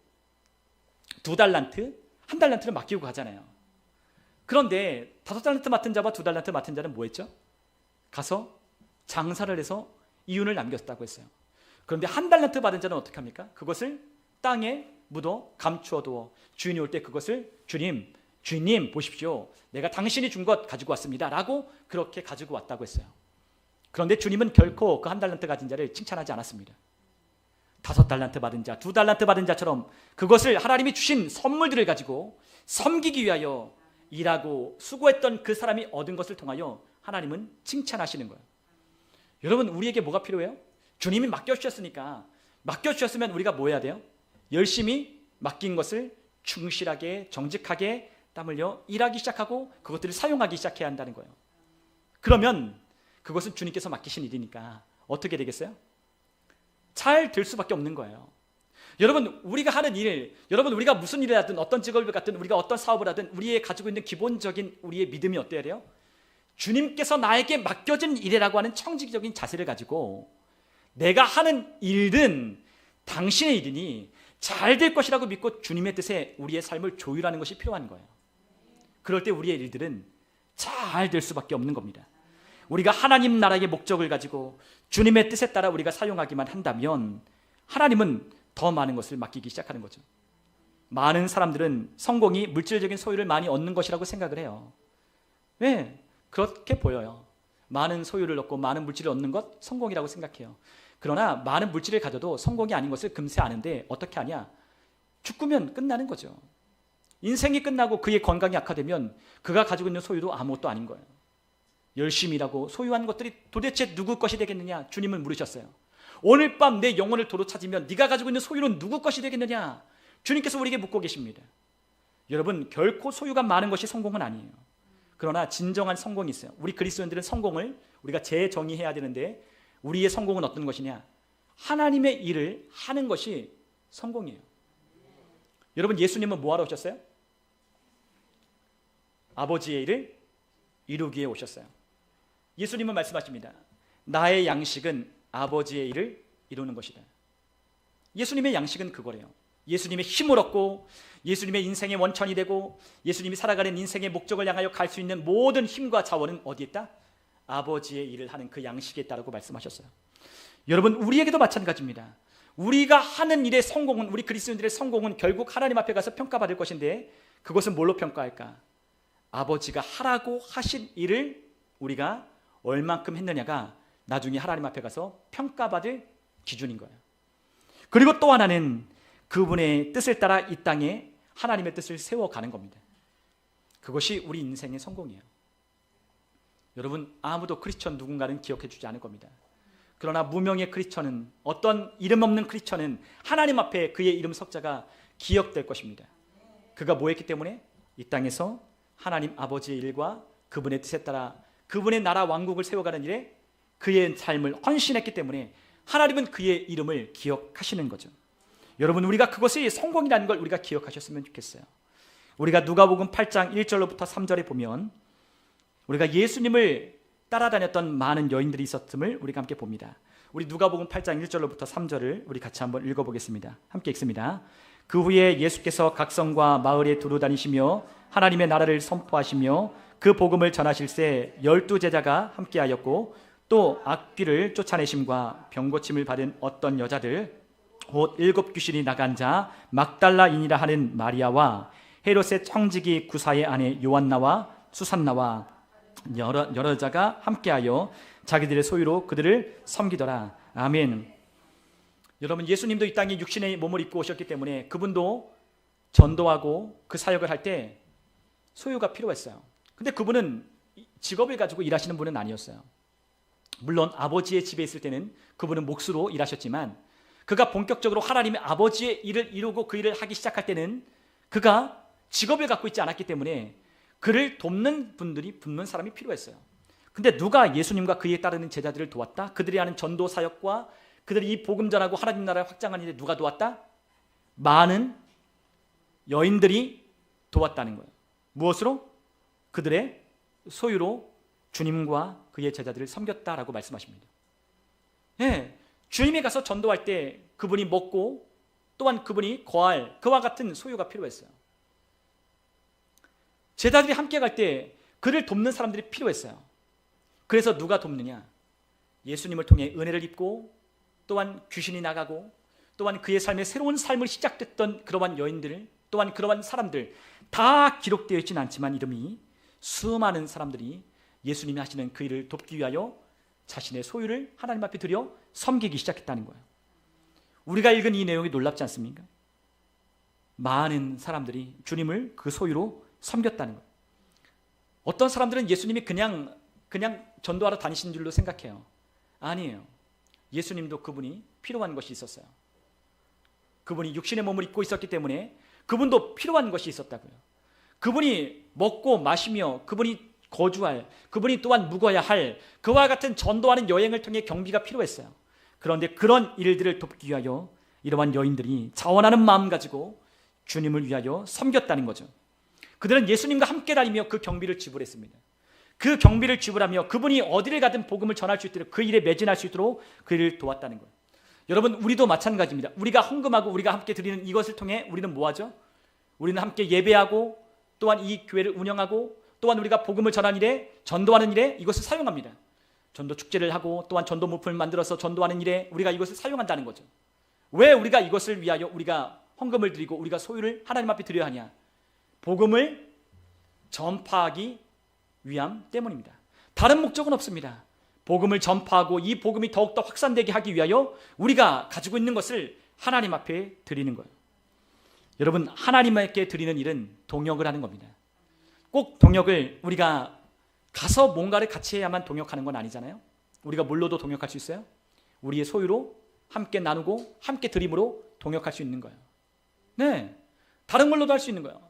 2달란트, 1달란트를 맡기고 가잖아요. 그런데 5달란트 맡은 자와 2달란트 맡은 자는 뭐 했죠? 가서 장사를 해서 이윤을 남겼다고 했어요. 그런데 1달란트 받은 자는 어떻게 합니까? 그것을 땅에 묻어 감추어두어 주인이 올 때 그것을 주인님 보십시오, 내가 당신이 준 것 가지고 왔습니다 라고 그렇게 가지고 왔다고 했어요. 그런데 주님은 결코 그 1달란트 가진 자를 칭찬하지 않았습니다. 5달란트 받은 자, 2달란트 받은 자처럼 그것을 하나님이 주신 선물들을 가지고 섬기기 위하여 일하고 수고했던 그 사람이 얻은 것을 통하여 하나님은 칭찬하시는 거예요. 여러분, 우리에게 뭐가 필요해요? 주님이 맡겨주셨으니까, 맡겨주셨으면 우리가 뭐 해야 돼요? 열심히 맡긴 것을 충실하게 정직하게 땀 흘려 일하기 시작하고 그것들을 사용하기 시작해야 한다는 거예요. 그러면 그것은 주님께서 맡기신 일이니까 어떻게 되겠어요? 잘 될 수밖에 없는 거예요. 여러분, 우리가 하는 일, 여러분 우리가 무슨 일을 하든 어떤 직업을 갖든 우리가 어떤 사업을 하든 우리의 가지고 있는 기본적인 우리의 믿음이 어때야 돼요? 주님께서 나에게 맡겨진 일이라고 하는 청지기적인 자세를 가지고 내가 하는 일은 당신의 일이니 잘 될 것이라고 믿고 주님의 뜻에 우리의 삶을 조율하는 것이 필요한 거예요. 그럴 때 우리의 일들은 잘 될 수밖에 없는 겁니다. 우리가 하나님 나라의 목적을 가지고 주님의 뜻에 따라 우리가 사용하기만 한다면 하나님은 더 많은 것을 맡기기 시작하는 거죠. 많은 사람들은 성공이 물질적인 소유를 많이 얻는 것이라고 생각을 해요. 왜? 그렇게 보여요. 많은 소유를 얻고 많은 물질을 얻는 것 성공이라고 생각해요. 그러나 많은 물질을 가져도 성공이 아닌 것을 금세 아는데 어떻게 하냐? 죽으면 끝나는 거죠. 인생이 끝나고 그의 건강이 악화되면 그가 가지고 있는 소유도 아무것도 아닌 거예요. 열심히 일하고 소유한 것들이 도대체 누구 것이 되겠느냐? 주님은 물으셨어요. 오늘 밤 내 영혼을 도로 찾으면 네가 가지고 있는 소유는 누구 것이 되겠느냐? 주님께서 우리에게 묻고 계십니다. 여러분, 결코 소유가 많은 것이 성공은 아니에요. 그러나 진정한 성공이 있어요. 우리 그리스도인들은 성공을 우리가 재정의해야 되는데 우리의 성공은 어떤 것이냐? 하나님의 일을 하는 것이 성공이에요. 여러분, 예수님은 뭐하러 오셨어요? 아버지의 일을 이루기 위해 오셨어요. 예수님은 말씀하십니다. 나의 양식은 아버지의 일을 이루는 것이다. 예수님의 양식은 그거래요. 예수님의 힘을 얻고 예수님의 인생의 원천이 되고 예수님이 살아가는 인생의 목적을 향하여 갈 수 있는 모든 힘과 자원은 어디에 있다? 아버지의 일을 하는 그 양식에 있다라고 말씀하셨어요. 여러분, 우리에게도 마찬가지입니다. 우리가 하는 일의 성공은, 우리 그리스도인들의 성공은 결국 하나님 앞에 가서 평가받을 것인데 그것은 뭘로 평가할까? 아버지가 하라고 하신 일을 우리가 얼만큼 했느냐가 나중에 하나님 앞에 가서 평가받을 기준인 거예요. 그리고 또 하나는 그분의 뜻을 따라 이 땅에 하나님의 뜻을 세워가는 겁니다. 그것이 우리 인생의 성공이에요. 여러분, 아무도 크리스천 누군가는 기억해 주지 않을 겁니다. 그러나 무명의 크리스천은, 어떤 이름 없는 크리스천은 하나님 앞에 그의 이름 석자가 기억될 것입니다. 그가 뭐 했기 때문에? 이 땅에서 하나님 아버지의 일과 그분의 뜻에 따라 그분의 나라 왕국을 세워가는 일에 그의 삶을 헌신했기 때문에 하나님은 그의 이름을 기억하시는 거죠. 여러분, 우리가 그것이 성공이라는 걸 우리가 기억하셨으면 좋겠어요. 우리가 누가복음 8장 1절로부터 3절에 보면 우리가 예수님을 따라다녔던 많은 여인들이 있었음을 우리가 함께 봅니다. 우리 누가복음 8장 1절로부터 3절을 우리 같이 한번 읽어보겠습니다. 함께 읽습니다. 그 후에 예수께서 각 성과 마을에 두루 다니시며 하나님의 나라를 선포하시며 그 복음을 전하실새 12 제자가 함께하였고 또 악귀를 쫓아내심과 병고침을 받은 어떤 여자들 곧 7 귀신이 나간 자 막달라인이라 하는 마리아와 헤롯의 청지기 구사의 아내 요한나와 수산나와 여러 여자가 함께하여 자기들의 소유로 그들을 섬기더라. 아멘. 여러분, 예수님도 이 땅에 육신의 몸을 입고 오셨기 때문에 그분도 전도하고 그 사역을 할 때 소유가 필요했어요. 근데 그분은 직업을 가지고 일하시는 분은 아니었어요. 물론 아버지의 집에 있을 때는 그분은 몫으로 일하셨지만, 그가 본격적으로 하나님의 아버지의 일을 이루고 그 일을 하기 시작할 때는 그가 직업을 갖고 있지 않았기 때문에 그를 돕는 사람이 필요했어요. 근데 누가 예수님과 그에 따르는 제자들을 도왔다? 그들이 하는 전도 사역과 그들이 이 복음 전하고 하나님 나라를 확장하는 일에 누가 도왔다? 많은 여인들이 도왔다는 거예요. 무엇으로? 그들의 소유로 주님과 그의 제자들을 섬겼다라고 말씀하십니다. 예, 주님이 가서 전도할 때 그분이 먹고 또한 그분이 거할 그와 같은 소유가 필요했어요. 제자들이 함께 갈 때 그를 돕는 사람들이 필요했어요. 그래서 누가 돕느냐? 예수님을 통해 은혜를 입고 또한 귀신이 나가고 또한 그의 삶에 새로운 삶을 시작됐던 그러한 여인들, 또한 그러한 사람들, 다 기록되어 있지는 않지만 이름이 수많은 사람들이 예수님이 하시는 그 일을 돕기 위하여 자신의 소유를 하나님 앞에 드려 섬기기 시작했다는 거예요. 우리가 읽은 이 내용이 놀랍지 않습니까? 많은 사람들이 주님을 그 소유로 섬겼다는 거예요. 어떤 사람들은 예수님이 그냥 전도하러 다니신 줄로 생각해요. 아니에요. 예수님도 그분이 필요한 것이 있었어요. 그분이 육신의 몸을 입고 있었기 때문에 그분도 필요한 것이 있었다고요. 그분이 먹고 마시며 그분이 거주할, 그분이 또한 묵어야 할 그와 같은 전도하는 여행을 통해 경비가 필요했어요. 그런데 그런 일들을 돕기 위하여 이러한 여인들이 자원하는 마음 가지고 주님을 위하여 섬겼다는 거죠. 그들은 예수님과 함께 다니며 그 경비를 지불했습니다. 그 경비를 지불하며 그분이 어디를 가든 복음을 전할 수 있도록 그 일에 매진할 수 있도록 그 일을 도왔다는 거예요. 여러분, 우리도 마찬가지입니다. 우리가 헌금하고 우리가 함께 드리는 이것을 통해 우리는 뭐하죠? 우리는 함께 예배하고 또한 이 교회를 운영하고 또한 우리가 복음을 전하는 일에, 전도하는 일에 이것을 사용합니다. 전도 축제를 하고 또한 전도 물품을 만들어서 전도하는 일에 우리가 이것을 사용한다는 거죠. 왜 우리가 이것을 위하여 우리가 헌금을 드리고 우리가 소유를 하나님 앞에 드려야 하냐? 복음을 전파하기 위함 때문입니다. 다른 목적은 없습니다. 복음을 전파하고 이 복음이 더욱더 확산되게 하기 위하여 우리가 가지고 있는 것을 하나님 앞에 드리는 거예요. 여러분, 하나님께 드리는 일은 동역을 하는 겁니다. 꼭 동역을 우리가 가서 뭔가를 같이 해야만 동역하는 건 아니잖아요. 우리가 뭘로도 동역할 수 있어요. 우리의 소유로 함께 나누고 함께 드림으로 동역할 수 있는 거예요. 네, 다른 걸로도 할 수 있는 거예요.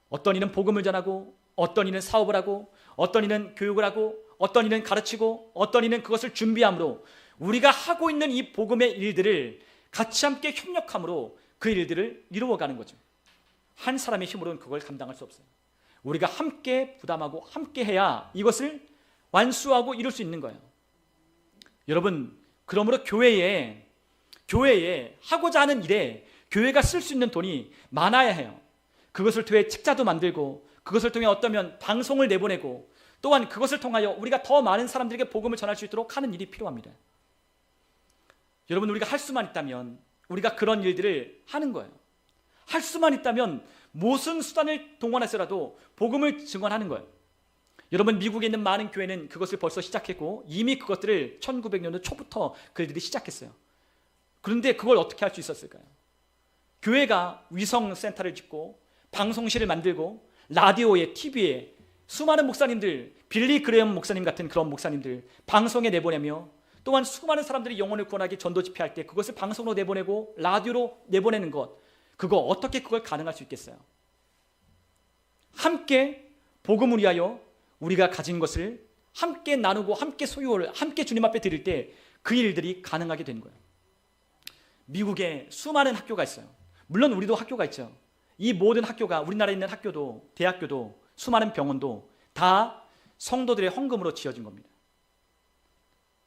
어떤 이는 복음을 전하고 어떤 이는 사업을 하고 어떤 이는 교육을 하고 어떤 이는 가르치고 어떤 이는 그것을 준비함으로 우리가 하고 있는 이 복음의 일들을 같이 함께 협력함으로 그 일들을 이루어가는 거죠. 한 사람의 힘으로는 그걸 감당할 수 없어요. 우리가 함께 부담하고 함께 해야 이것을 완수하고 이룰 수 있는 거예요. 여러분, 그러므로 교회에 하고자 하는 일에 교회가 쓸 수 있는 돈이 많아야 해요. 그것을 통해 책자도 만들고 그것을 통해 어떠면 방송을 내보내고 또한 그것을 통하여 우리가 더 많은 사람들에게 복음을 전할 수 있도록 하는 일이 필요합니다. 여러분, 우리가 할 수만 있다면 우리가 그런 일들을 하는 거예요. 할 수만 있다면 무슨 수단을 동원해서라도 복음을 증언하는 거예요. 여러분, 미국에 있는 많은 교회는 그것을 벌써 시작했고 이미 그것들을 1900년도 초부터 그들이 시작했어요. 그런데 그걸 어떻게 할 수 있었을까요? 교회가 위성센터를 짓고 방송실을 만들고 라디오에, TV에 수많은 목사님들, 빌리 그레엄 목사님 같은 그런 목사님들 방송에 내보내며 또한 수많은 사람들이 영혼을 구원하기 전도 집회할 때 그것을 방송으로 내보내고 라디오로 내보내는 것, 그거 어떻게 그걸 가능할 수 있겠어요? 함께 복음을 위하여 우리가 가진 것을 함께 나누고 함께 소유를 함께 주님 앞에 드릴 때 그 일들이 가능하게 된 거예요. 미국에 수많은 학교가 있어요. 물론 우리도 학교가 있죠. 이 모든 학교가, 우리나라에 있는 학교도 대학교도 수많은 병원도 다 성도들의 헌금으로 지어진 겁니다.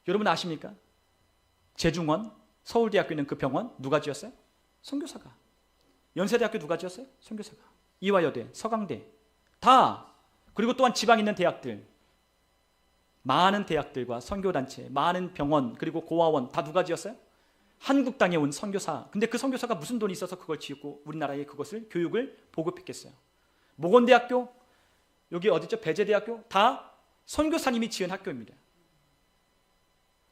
여러분 아십니까? 제중원, 서울대학교 있는 그 병원 누가 지었어요? 선교사가. 연세대학교 누가 지었어요? 선교사가. 이화여대, 서강대 다, 그리고 또한 지방에 있는 대학들, 많은 대학들과 선교단체, 많은 병원, 그리고 고아원 다 누가 지었어요? 한국 땅에 온 선교사. 근데 그 선교사가 무슨 돈이 있어서 그걸 지었고 우리나라에 그것을 교육을 보급했겠어요? 모건대학교, 여기 어디죠? 배재대학교 다 선교사님이 지은 학교입니다.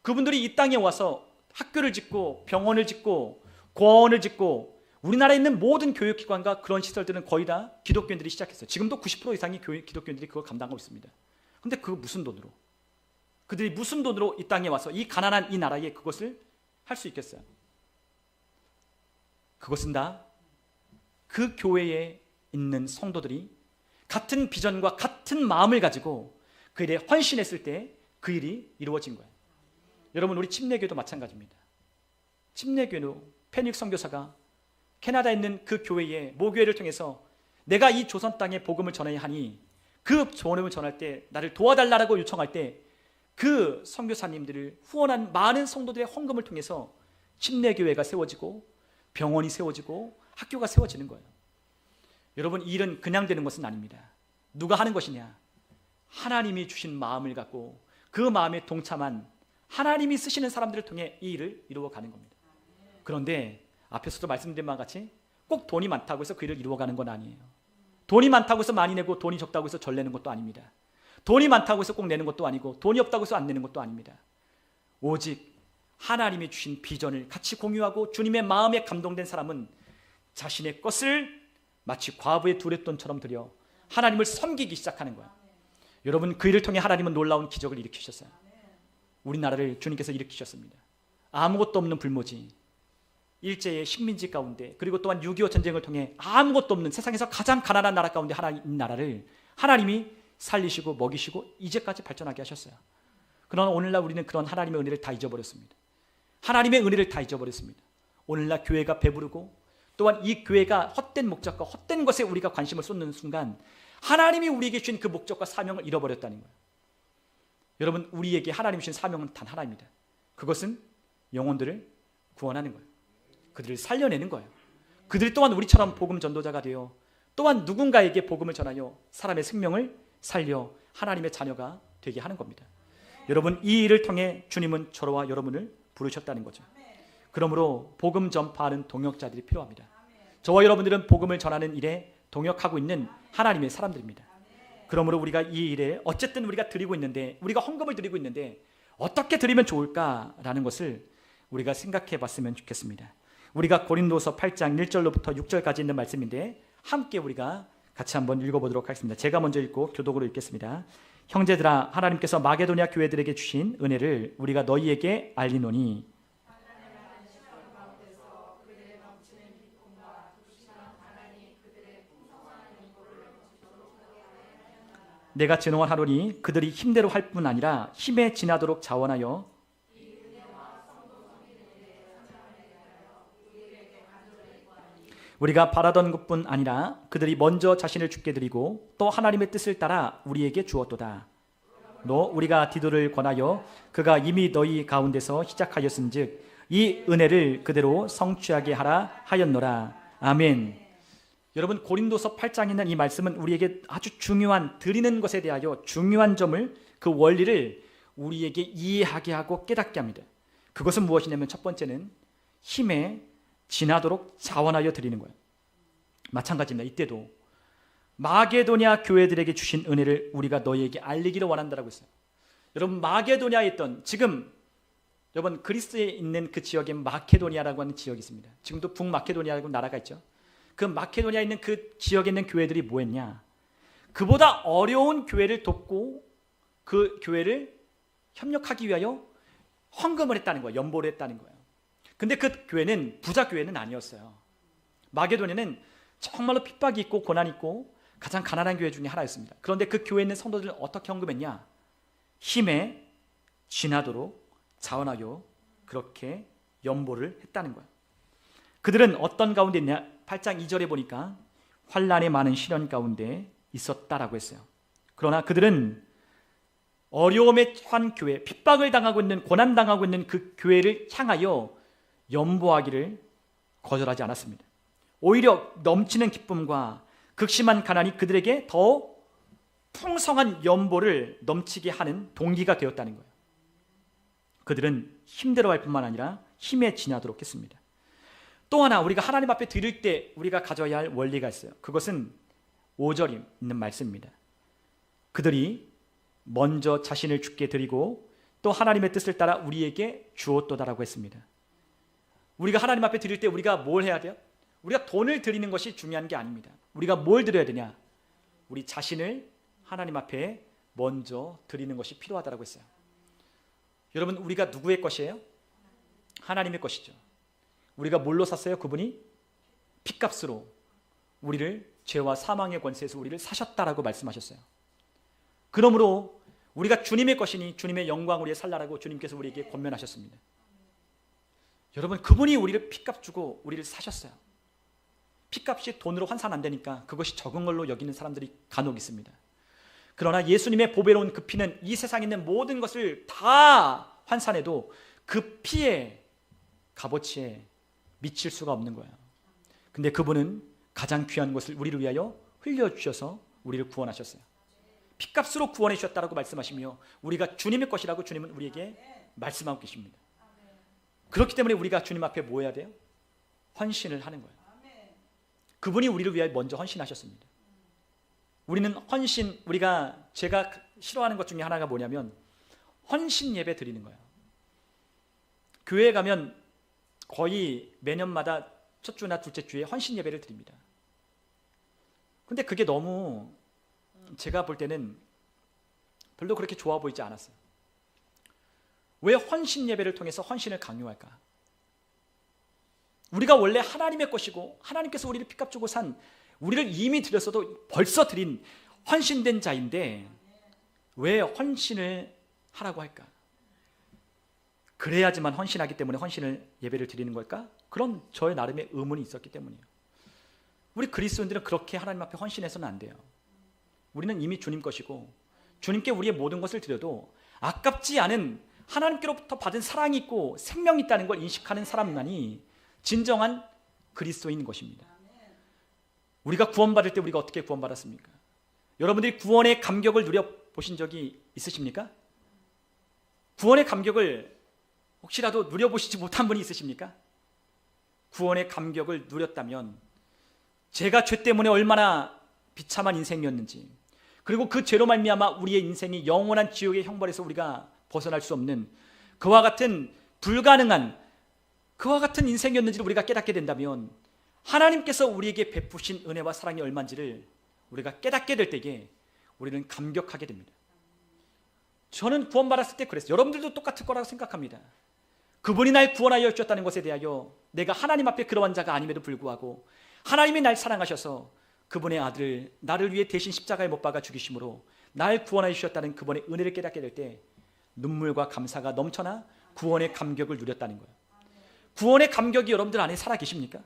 그분들이 이 땅에 와서 학교를 짓고 병원을 짓고 고아원을 짓고 우리나라에 있는 모든 교육기관과 그런 시설들은 거의 다 기독교인들이 시작했어요. 지금도 90% 이상의 기독교인들이 그걸 감당하고 있습니다. 근데 그거 무슨 돈으로? 그들이 무슨 돈으로 이 땅에 와서 이 가난한 이 나라에 그것을 할 수 있겠어요? 그것은 다 그 교회에 있는 성도들이 같은 비전과 같은 마음을 가지고 그 일에 헌신했을 때 그 일이 이루어진 거예요. 여러분, 우리 침례교회도 마찬가지입니다. 침례교회도 페닉 선교사가 캐나다에 있는 그 교회의 모교회를 통해서 내가 이 조선 땅에 복음을 전해야 하니 그 복음을 전할 때 나를 도와달라고 요청할 때 그 선교사님들을 후원한 많은 성도들의 헌금을 통해서 침례교회가 세워지고 병원이 세워지고 학교가 세워지는 거예요. 여러분, 이 일은 그냥 되는 것은 아닙니다. 누가 하는 것이냐? 하나님이 주신 마음을 갖고 그 마음에 동참한 하나님이 쓰시는 사람들을 통해 이 일을 이루어가는 겁니다. 그런데 앞에서도 말씀드린 바와 같이 꼭 돈이 많다고 해서 그 일을 이루어가는 건 아니에요. 돈이 많다고 해서 많이 내고 돈이 적다고 해서 절 내는 것도 아닙니다. 돈이 많다고 해서 꼭 내는 것도 아니고 돈이 없다고 해서 안 내는 것도 아닙니다. 오직 하나님이 주신 비전을 같이 공유하고 주님의 마음에 감동된 사람은 자신의 것을 마치 과부의 두렛돈처럼 들여 하나님을 섬기기 시작하는 거예요. 여러분, 그 일을 통해 하나님은 놀라운 기적을 일으키셨어요. 우리나라를 주님께서 일으키셨습니다. 아무것도 없는 불모지, 일제의 식민지 가운데, 그리고 또한 6.25 전쟁을 통해 아무것도 없는 세상에서 가장 가난한 나라 가운데 하나님 나라를 하나님이 살리시고 먹이시고 이제까지 발전하게 하셨어요. 그러나 오늘날 우리는 그런 하나님의 은혜를 다 잊어버렸습니다. 하나님의 은혜를 다 잊어버렸습니다. 오늘날 교회가 배부르고 또한 이 교회가 헛된 목적과 헛된 것에 우리가 관심을 쏟는 순간 하나님이 우리에게 주신 그 목적과 사명을 잃어버렸다는 거예요. 여러분, 우리에게 하나님이 주신 사명은 단 하나입니다. 그것은 영혼들을 구원하는 거예요. 그들을 살려내는 거예요. 그들이 또한 우리처럼 복음 전도자가 되어 또한 누군가에게 복음을 전하여 사람의 생명을 살려 하나님의 자녀가 되게 하는 겁니다. 여러분, 이 일을 통해 주님은 저와 여러분을 부르셨다는 거죠. 그러므로 복음 전파하는 동역자들이 필요합니다. 저와 여러분들은 복음을 전하는 일에 동역하고 있는 하나님의 사람들입니다. 그러므로 우리가 이 일에 어쨌든 우리가 드리고 있는데, 우리가 헌금을 드리고 있는데 어떻게 드리면 좋을까라는 것을 우리가 생각해 봤으면 좋겠습니다. 우리가 고린도서 8장 1절로부터 6절까지 있는 말씀인데 함께 우리가 같이 한번 읽어보도록 하겠습니다. 제가 먼저 읽고 교독으로 읽겠습니다. 형제들아, 하나님께서 마게도냐 교회들에게 주신 은혜를 우리가 너희에게 알리노니 내가 증언하노니 그들이 힘대로 할 뿐 아니라 힘에 지나도록 자원하여 우리가 바라던 것뿐 아니라 그들이 먼저 자신을 주께 드리고 또 하나님의 뜻을 따라 우리에게 주었도다. 너 우리가 디도를 권하여 그가 이미 너희 가운데서 시작하였은즉 이 은혜를 그대로 성취하게 하라 하였노라. 아멘. 여러분, 고린도서 8장에 있는 이 말씀은 우리에게 아주 중요한, 드리는 것에 대하여 중요한 점을, 그 원리를 우리에게 이해하게 하고 깨닫게 합니다. 그것은 무엇이냐면 첫 번째는 힘에 지나도록 자원하여 드리는 거예요. 마찬가지입니다. 이때도 마게도냐 교회들에게 주신 은혜를 우리가 너희에게 알리기를 원한다라고 했어요. 여러분, 마게도냐에 있던, 지금 여러분 그리스에 있는 그 지역에 마케도니아라고 하는 지역이 있습니다. 지금도 북마케도니아라고 나라가 있죠. 그 마케도니아에 있는 그 지역에 있는 교회들이 뭐 했냐? 그보다 어려운 교회를 돕고 그 교회를 협력하기 위하여 헌금을 했다는 거예요. 연보를 했다는 거예요. 근데 그 교회는 부자 교회는 아니었어요. 마게도냐는 정말로 핍박이 있고 고난이 있고 가장 가난한 교회 중에 하나였습니다. 그런데 그 교회에 있는 성도들은 어떻게 헌금했냐? 힘에 지나도록 자원하여 그렇게 연보를 했다는 거예요. 그들은 어떤 가운데 있냐? 8장 2절에 보니까 환난의 많은 시련 가운데 있었다라고 했어요. 그러나 그들은 어려움에 처한 교회, 핍박을 당하고 있는, 고난당하고 있는 그 교회를 향하여 연보하기를 거절하지 않았습니다. 오히려 넘치는 기쁨과 극심한 가난이 그들에게 더 풍성한 연보를 넘치게 하는 동기가 되었다는 거예요. 그들은 힘대로 할 뿐만 아니라 힘에 지나도록 했습니다. 또 하나, 우리가 하나님 앞에 드릴 때 우리가 가져야 할 원리가 있어요. 그것은 5절에 있는 말씀입니다. 그들이 먼저 자신을 주께 드리고 또 하나님의 뜻을 따라 우리에게 주었도다라고 했습니다. 우리가 하나님 앞에 드릴 때 우리가 뭘 해야 돼요? 우리가 돈을 드리는 것이 중요한 게 아닙니다. 우리가 뭘 드려야 되냐? 우리 자신을 하나님 앞에 먼저 드리는 것이 필요하다고 했어요. 여러분, 우리가 누구의 것이에요? 하나님의 것이죠. 우리가 뭘로 샀어요? 그분이 핏값으로 우리를 죄와 사망의 권세에서 우리를 사셨다라고 말씀하셨어요. 그러므로 우리가 주님의 것이니 주님의 영광 우리에 살라라고 주님께서 우리에게 권면하셨습니다. 여러분, 그분이 우리를 핏값 주고 우리를 사셨어요. 핏값이 돈으로 환산 안 되니까 그것이 적은 걸로 여기는 사람들이 간혹 있습니다. 그러나 예수님의 보배로운 그 피는 이 세상에 있는 모든 것을 다 환산해도 그 피의 값어치에 미칠 수가 없는 거예요. 근데 그분은 가장 귀한 것을 우리를 위하여 흘려주셔서 우리를 구원하셨어요. 핏값으로 구원해 주셨다고 말씀하시며 우리가 주님의 것이라고 주님은 우리에게 말씀하고 계십니다. 그렇기 때문에 우리가 주님 앞에 뭐 해야 돼요? 헌신을 하는 거예요. 그분이 우리를 위하여 먼저 헌신하셨습니다. 우리는 헌신, 제가 싫어하는 것 중에 하나가 뭐냐면 헌신 예배 드리는 거예요. 교회에 가면 거의 매년마다 첫 주나 둘째 주에 헌신 예배를 드립니다. 근데 그게 너무 제가 볼 때는 별로 그렇게 좋아 보이지 않았어요. 왜 헌신 예배를 통해서 헌신을 강요할까? 우리가 원래 하나님의 것이고 하나님께서 우리를 핏값 주고 산 우리를 이미 드렸어도 벌써 드린 헌신된 자인데 왜 헌신을 하라고 할까? 그래야지만 헌신하기 때문에 헌신을 예배를 드리는 걸까? 그런 저의 나름의 의문이 있었기 때문이에요. 우리 그리스도인들은 그렇게 하나님 앞에 헌신해서는 안 돼요. 우리는 이미 주님 것이고 주님께 우리의 모든 것을 드려도 아깝지 않은 하나님께로부터 받은 사랑이 있고 생명이 있다는 걸 인식하는 사람만이 진정한 그리스도인 것입니다. 우리가 구원받을 때 우리가 어떻게 구원받았습니까? 여러분들이 구원의 감격을 누려보신 적이 있으십니까? 구원의 감격을 혹시라도 누려보시지 못한 분이 있으십니까? 구원의 감격을 누렸다면 제가 죄 때문에 얼마나 비참한 인생이었는지, 그리고 그 죄로 말미암아 우리의 인생이 영원한 지옥의 형벌에서 우리가 벗어날 수 없는 그와 같은 불가능한 그와 같은 인생이었는지를 우리가 깨닫게 된다면 하나님께서 우리에게 베푸신 은혜와 사랑이 얼마인지를 우리가 깨닫게 될 때에 우리는 감격하게 됩니다. 저는 구원받았을 때 그랬어요. 여러분들도 똑같을 거라고 생각합니다. 그분이 날 구원하여 주셨다는 것에 대하여 내가 하나님 앞에 그러한 자가 아님에도 불구하고 하나님이 날 사랑하셔서 그분의 아들을 나를 위해 대신 십자가에 못 박아 죽이심으로 날 구원하여 주셨다는 그분의 은혜를 깨닫게 될 때 눈물과 감사가 넘쳐나 구원의 감격을 누렸다는 거예요. 구원의 감격이 여러분들 안에 살아 계십니까?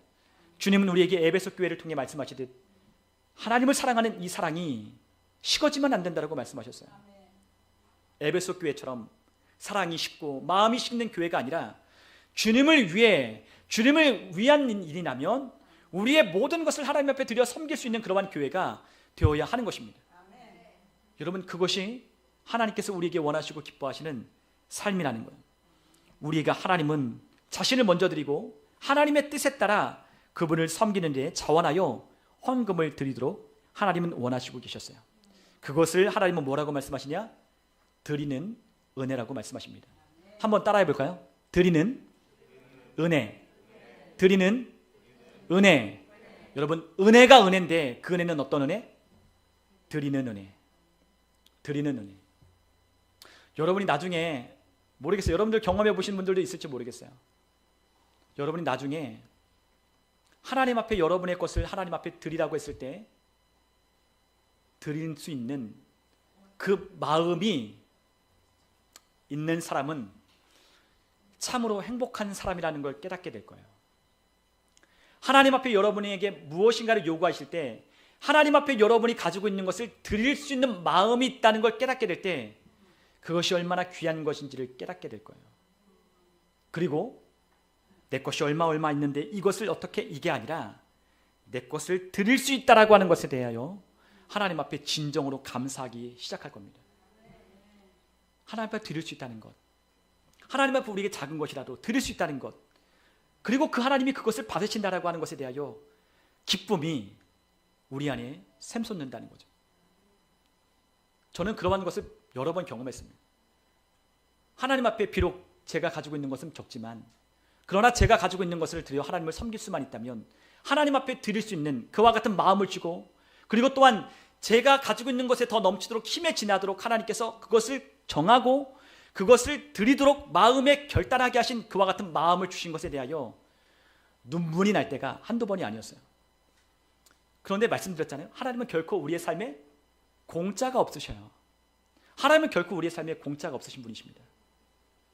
주님은 우리에게 에베소 교회를 통해 말씀하시듯 하나님을 사랑하는 이 사랑이 식어지면 안 된다고 말씀하셨어요. 에베소 교회처럼 사랑이 식고 마음이 식는 교회가 아니라 주님을 위한 일이라면 우리의 모든 것을 하나님 앞에 드려 섬길 수 있는 그러한 교회가 되어야 하는 것입니다. 여러분, 그것이 하나님께서 우리에게 원하시고 기뻐하시는 삶이라는 거예요. 우리가 하나님은 자신을 먼저 드리고 하나님의 뜻에 따라 그분을 섬기는 데 자원하여 헌금을 드리도록 하나님은 원하시고 계셨어요. 그것을 하나님은 뭐라고 말씀하시냐? 드리는 은혜라고 말씀하십니다. 한번 따라해 볼까요? 드리는 은혜. 드리는 은혜. 여러분, 은혜가 은혜인데 그 은혜는 어떤 은혜? 드리는 은혜. 드리는 은혜. 여러분이 나중에 모르겠어요. 여러분들 경험해 보신 분들도 있을지 모르겠어요. 여러분이 나중에 하나님 앞에 여러분의 것을 하나님 앞에 드리라고 했을 때 드릴 수 있는 그 마음이 있는 사람은 참으로 행복한 사람이라는 걸 깨닫게 될 거예요. 하나님 앞에 여러분에게 무엇인가를 요구하실 때 하나님 앞에 여러분이 가지고 있는 것을 드릴 수 있는 마음이 있다는 걸 깨닫게 될 때 그것이 얼마나 귀한 것인지를 깨닫게 될 거예요. 그리고 내 것이 얼마 있는데 이것을 어떻게, 이게 아니라 내 것을 드릴 수 있다라고 하는 것에 대하여 하나님 앞에 진정으로 감사하기 시작할 겁니다. 하나님 앞에 드릴 수 있다는 것, 하나님 앞에 우리에게 작은 것이라도 드릴 수 있다는 것, 그리고 그 하나님이 그것을 받으신다라고 하는 것에 대하여 기쁨이 우리 안에 샘솟는다는 거죠. 저는 그러한 것을 여러 번 경험했습니다. 하나님 앞에 비록 제가 가지고 있는 것은 적지만, 그러나 제가 가지고 있는 것을 드려 하나님을 섬길 수만 있다면 하나님 앞에 드릴 수 있는 그와 같은 마음을 주고, 그리고 또한 제가 가지고 있는 것에 더 넘치도록 힘에 지나도록 하나님께서 그것을 정하고 그것을 드리도록 마음에 결단하게 하신 그와 같은 마음을 주신 것에 대하여 눈물이 날 때가 한두 번이 아니었어요. 그런데 말씀드렸잖아요. 하나님은 결코 우리의 삶에 공짜가 없으셔요. 하나님은 결코 우리의 삶에 공짜가 없으신 분이십니다.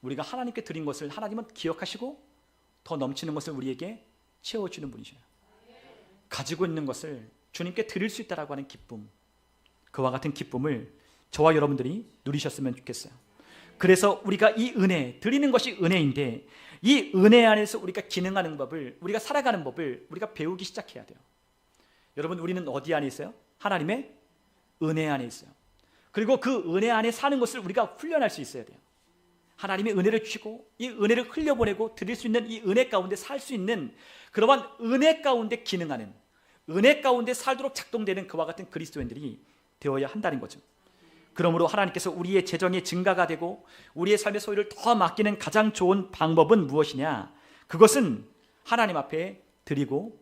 우리가 하나님께 드린 것을 하나님은 기억하시고 더 넘치는 것을 우리에게 채워주는 분이셔요. 가지고 있는 것을 주님께 드릴 수 있다라고 하는 기쁨, 그와 같은 기쁨을 저와 여러분들이 누리셨으면 좋겠어요. 그래서 우리가 이 은혜, 드리는 것이 은혜인데 이 은혜 안에서 우리가 기능하는 법을, 우리가 살아가는 법을 우리가 배우기 시작해야 돼요. 여러분, 우리는 어디 안에 있어요? 하나님의 은혜 안에 있어요. 그리고 그 은혜 안에 사는 것을 우리가 훈련할 수 있어야 돼요. 하나님의 은혜를 주시고 이 은혜를 흘려보내고 드릴 수 있는 이 은혜 가운데 살 수 있는 그러한 은혜 가운데 기능하는, 은혜 가운데 살도록 작동되는 그와 같은 그리스도인들이 되어야 한다는 거죠. 그러므로 하나님께서 우리의 재정의 증가가 되고 우리의 삶의 소유를 더 맡기는 가장 좋은 방법은 무엇이냐? 그것은 하나님 앞에 드리고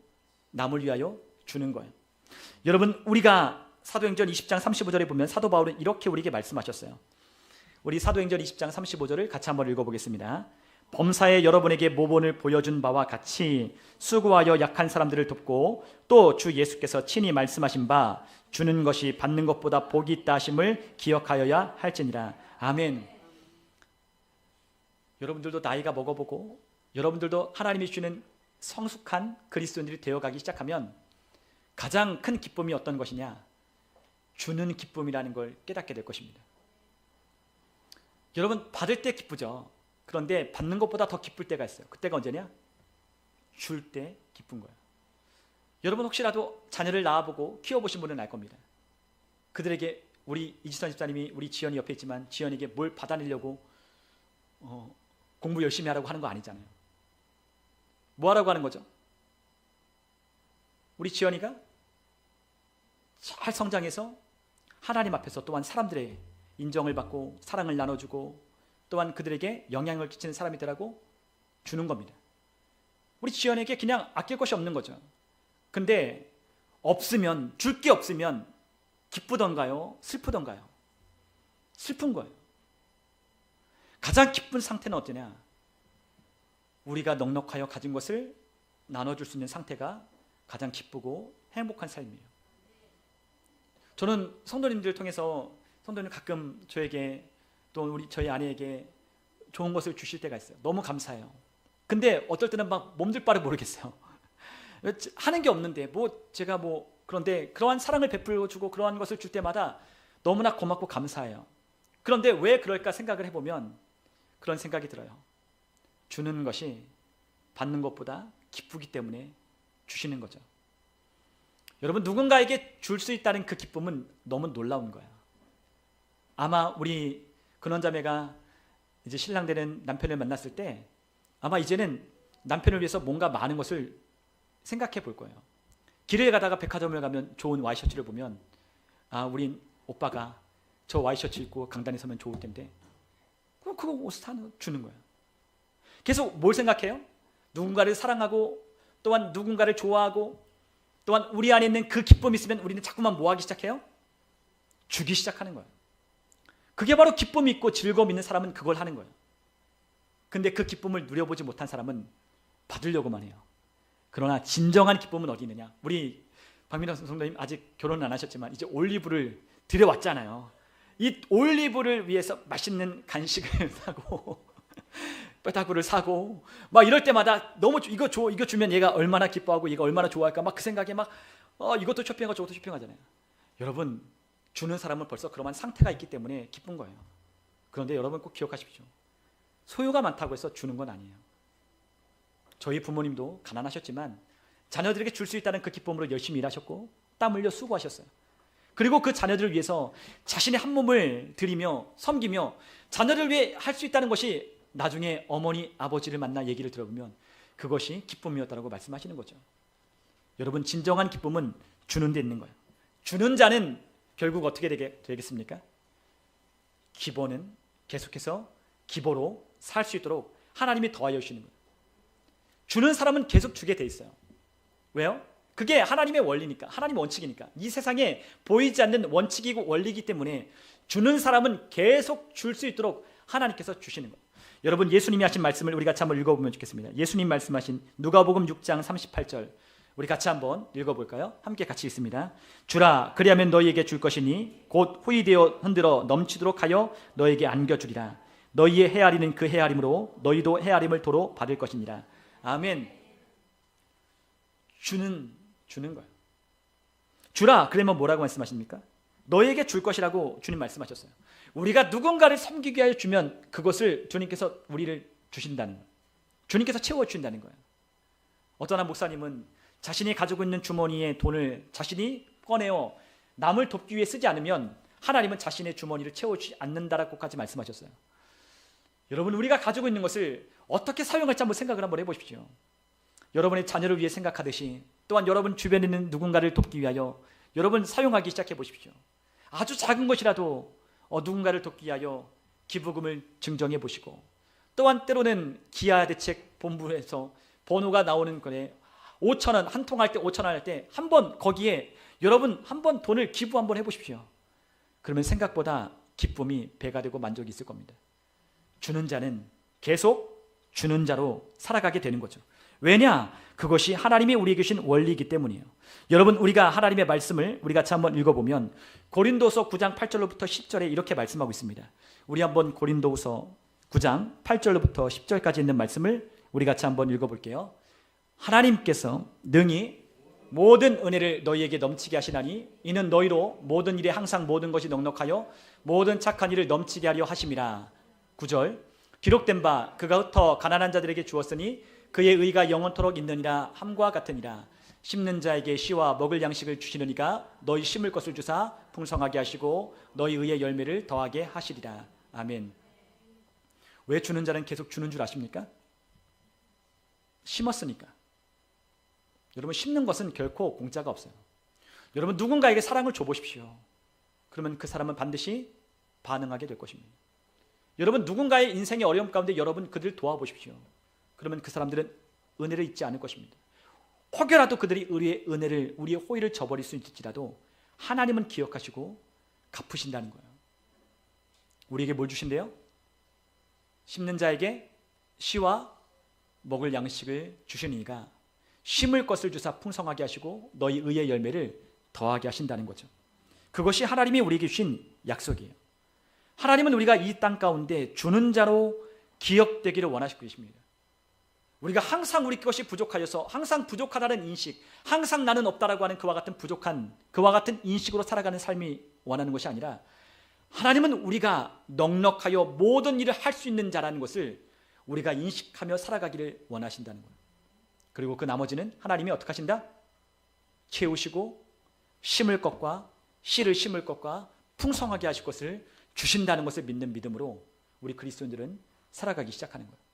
남을 위하여 주는 거예요. 여러분, 우리가 사도행전 20장 35절에 보면 사도 바울은 이렇게 우리에게 말씀하셨어요. 우리 사도행전 20장 35절을 같이 한번 읽어보겠습니다. 범사에 여러분에게 모본을 보여준 바와 같이 수고하여 약한 사람들을 돕고 또 주 예수께서 친히 말씀하신 바 주는 것이 받는 것보다 복이 있다 하심을 기억하여야 할지니라. 아멘. 여러분들도 나이가 먹어보고 여러분들도 하나님이 주는 성숙한 그리스도인들이 되어가기 시작하면 가장 큰 기쁨이 어떤 것이냐? 주는 기쁨이라는 걸 깨닫게 될 것입니다. 여러분, 받을 때 기쁘죠. 그런데 받는 것보다 더 기쁠 때가 있어요. 그때가 언제냐? 줄 때 기쁜 거예요. 여러분, 혹시라도 자녀를 낳아보고 키워보신 분은 알 겁니다. 그들에게 우리 이지선 집사님이 우리 지연이 옆에 있지만 지연에게 뭘 받아내려고 공부 열심히 하라고 하는 거 아니잖아요. 뭐 하라고 하는 거죠? 우리 지연이가 잘 성장해서 하나님 앞에서 또한 사람들의 인정을 받고 사랑을 나눠주고 또한 그들에게 영향을 끼치는 사람이 되라고 주는 겁니다. 우리 지연에게 그냥 아낄 것이 없는 거죠. 근데 없으면, 줄 게 없으면 기쁘던가요? 슬프던가요? 슬픈 거예요. 가장 기쁜 상태는 어떠냐? 우리가 넉넉하여 가진 것을 나눠줄 수 있는 상태가 가장 기쁘고 행복한 삶이에요. 저는 성도님들 통해서 성도님 가끔 저에게 또 저희 아내에게 좋은 것을 주실 때가 있어요. 너무 감사해요. 근데 어떨 때는 막 몸둘 바를 모르겠어요. 하는 게 없는데 제가 그런데 그러한 사랑을 베풀어 주고 그러한 것을 줄 때마다 너무나 고맙고 감사해요. 그런데 왜 그럴까 생각을 해보면 그런 생각이 들어요. 주는 것이 받는 것보다 기쁘기 때문에 주시는 거죠. 여러분, 누군가에게 줄 수 있다는 그 기쁨은 너무 놀라운 거예요. 아마 우리 근원자매가 이제 신랑 되는 남편을 만났을 때 아마 이제는 남편을 위해서 뭔가 많은 것을 생각해 볼 거예요. 길을 가다가 백화점을 가면 좋은 와이셔츠를 보면 우리 오빠가 저 와이셔츠 입고 강단에 서면 좋을 텐데 그거 옷을 주는 거예요. 계속 뭘 생각해요? 누군가를 사랑하고 또한 누군가를 좋아하고 또한 우리 안에 있는 그 기쁨이 있으면 우리는 자꾸만 뭐 하기 시작해요? 주기 시작하는 거예요. 그게 바로 기쁨이 있고 즐거움 있는 사람은 그걸 하는 거예요. 근데 그 기쁨을 누려보지 못한 사람은 받으려고만 해요. 그러나 진정한 기쁨은 어디 있느냐? 우리 박민호 성도님 아직 결혼은 안 하셨지만 이제 올리브를 들여왔잖아요. 이 올리브를 위해서 맛있는 간식을 사고 뼈다구를 사고 막 이럴 때마다 너무 이거 주면 얘가 얼마나 기뻐하고 얘가 얼마나 좋아할까 막 그 생각에 막 이것도 쇼핑하고 저것도 쇼핑하잖아요. 여러분, 주는 사람은 벌써 그러한 상태가 있기 때문에 기쁜 거예요. 그런데 여러분 꼭 기억하십시오. 소유가 많다고 해서 주는 건 아니에요. 저희 부모님도 가난하셨지만 자녀들에게 줄 수 있다는 그 기쁨으로 열심히 일하셨고 땀 흘려 수고하셨어요. 그리고 그 자녀들을 위해서 자신의 한 몸을 들이며 섬기며 자녀를 위해 할 수 있다는 것이 나중에 어머니, 아버지를 만나 얘기를 들어보면 그것이 기쁨이었다고 말씀하시는 거죠. 여러분, 진정한 기쁨은 주는 데 있는 거예요. 주는 자는 결국 어떻게 되겠습니까? 기본은 계속해서 기보로 살 수 있도록 하나님이 더하여 주시는 거예요. 주는 사람은 계속 주게 돼 있어요. 왜요? 그게 하나님의 원리니까, 하나님의 원칙이니까. 이 세상에 보이지 않는 원칙이고 원리이기 때문에 주는 사람은 계속 줄 수 있도록 하나님께서 주시는 거예요. 여러분, 예수님이 하신 말씀을 우리 같이 한번 읽어보면 좋겠습니다. 예수님 말씀하신 누가복음 6장 38절 우리 같이 한번 읽어볼까요? 함께 같이 읽습니다. 주라, 그리하면 너희에게 줄 것이니 곧 후이되어 흔들어 넘치도록 하여 너희에게 안겨주리라. 너희의 헤아리는 그 헤아림으로 너희도 헤아림을 도로 받을 것이니라. 아멘. 주는 거예요. 주라, 그러면 뭐라고 말씀하십니까? 너희에게 줄 것이라고 주님 말씀하셨어요. 우리가 누군가를 섬기게 하여 주면 그것을 주님께서 우리를 주신다는 거예요. 주님께서 채워주신다는 거예요. 어떤 한 목사님은 자신이 가지고 있는 주머니에 돈을 자신이 꺼내어 남을 돕기 위해 쓰지 않으면 하나님은 자신의 주머니를 채워주지 않는다라고까지 말씀하셨어요. 여러분, 우리가 가지고 있는 것을 어떻게 사용할지 한번 생각을 한번 해보십시오. 여러분의 자녀를 위해 생각하듯이 또한 여러분 주변에 있는 누군가를 돕기 위하여 여러분 사용하기 시작해 보십시오. 아주 작은 것이라도 누군가를 돕기 위하여 기부금을 증정해 보시고, 또한 때로는 기아대책 본부에서 번호가 나오는 거에 5,000원 한 통 할 때 5,000원 할 때 한번 거기에 여러분 한번 돈을 기부 한번 해보십시오. 그러면 생각보다 기쁨이 배가 되고 만족이 있을 겁니다. 주는 자는 계속 주는 자로 살아가게 되는 거죠. 왜냐? 그것이 하나님이 우리에게 주신 원리이기 때문이에요. 여러분, 우리가 하나님의 말씀을 우리 같이 한번 읽어보면 고린도서 9장 8절로부터 10절에 이렇게 말씀하고 있습니다. 우리 한번 고린도서 9장 8절로부터 10절까지 있는 말씀을 우리 같이 한번 읽어볼게요. 하나님께서 능히 모든 은혜를 너희에게 넘치게 하시나니 이는 너희로 모든 일에 항상 모든 것이 넉넉하여 모든 착한 일을 넘치게 하려 하심이라. 9절, 기록된 바 그가 흩어 가난한 자들에게 주었으니 그의 의가 영원토록 있느니라 함과 같으니라. 심는 자에게 씨와 먹을 양식을 주시는 이가 너희 심을 것을 주사 풍성하게 하시고 너희 의의 열매를 더하게 하시리라. 아멘. 왜 주는 자는 계속 주는 줄 아십니까? 심었으니까. 여러분, 심는 것은 결코 공짜가 없어요. 여러분, 누군가에게 사랑을 줘보십시오. 그러면 그 사람은 반드시 반응하게 될 것입니다. 여러분, 누군가의 인생의 어려움 가운데 여러분 그들을 도와보십시오. 그러면 그 사람들은 은혜를 잊지 않을 것입니다. 혹여라도 그들이 우리의 은혜를, 우리의 호의를 저버릴 수 있을지라도 하나님은 기억하시고 갚으신다는 거예요. 우리에게 뭘 주신대요? 심는 자에게 씨와 먹을 양식을 주시는 이가 심을 것을 주사 풍성하게 하시고 너희 의의 열매를 더하게 하신다는 거죠. 그것이 하나님이 우리에게 주신 약속이에요. 하나님은 우리가 이 땅 가운데 주는 자로 기억되기를 원하시고 계십니다. 우리가 항상 우리 것이 부족하여서 항상 부족하다는 인식, 항상 나는 없다라고 하는 그와 같은 부족한, 그와 같은 인식으로 살아가는 삶이 원하는 것이 아니라 하나님은 우리가 넉넉하여 모든 일을 할 수 있는 자라는 것을 우리가 인식하며 살아가기를 원하신다는 거예요. 그리고 그 나머지는 하나님이 어떻게 하신다? 채우시고 심을 것과 씨를 심을 것과 풍성하게 하실 것을 주신다는 것을 믿는 믿음으로 우리 그리스도인들은 살아가기 시작하는 거예요.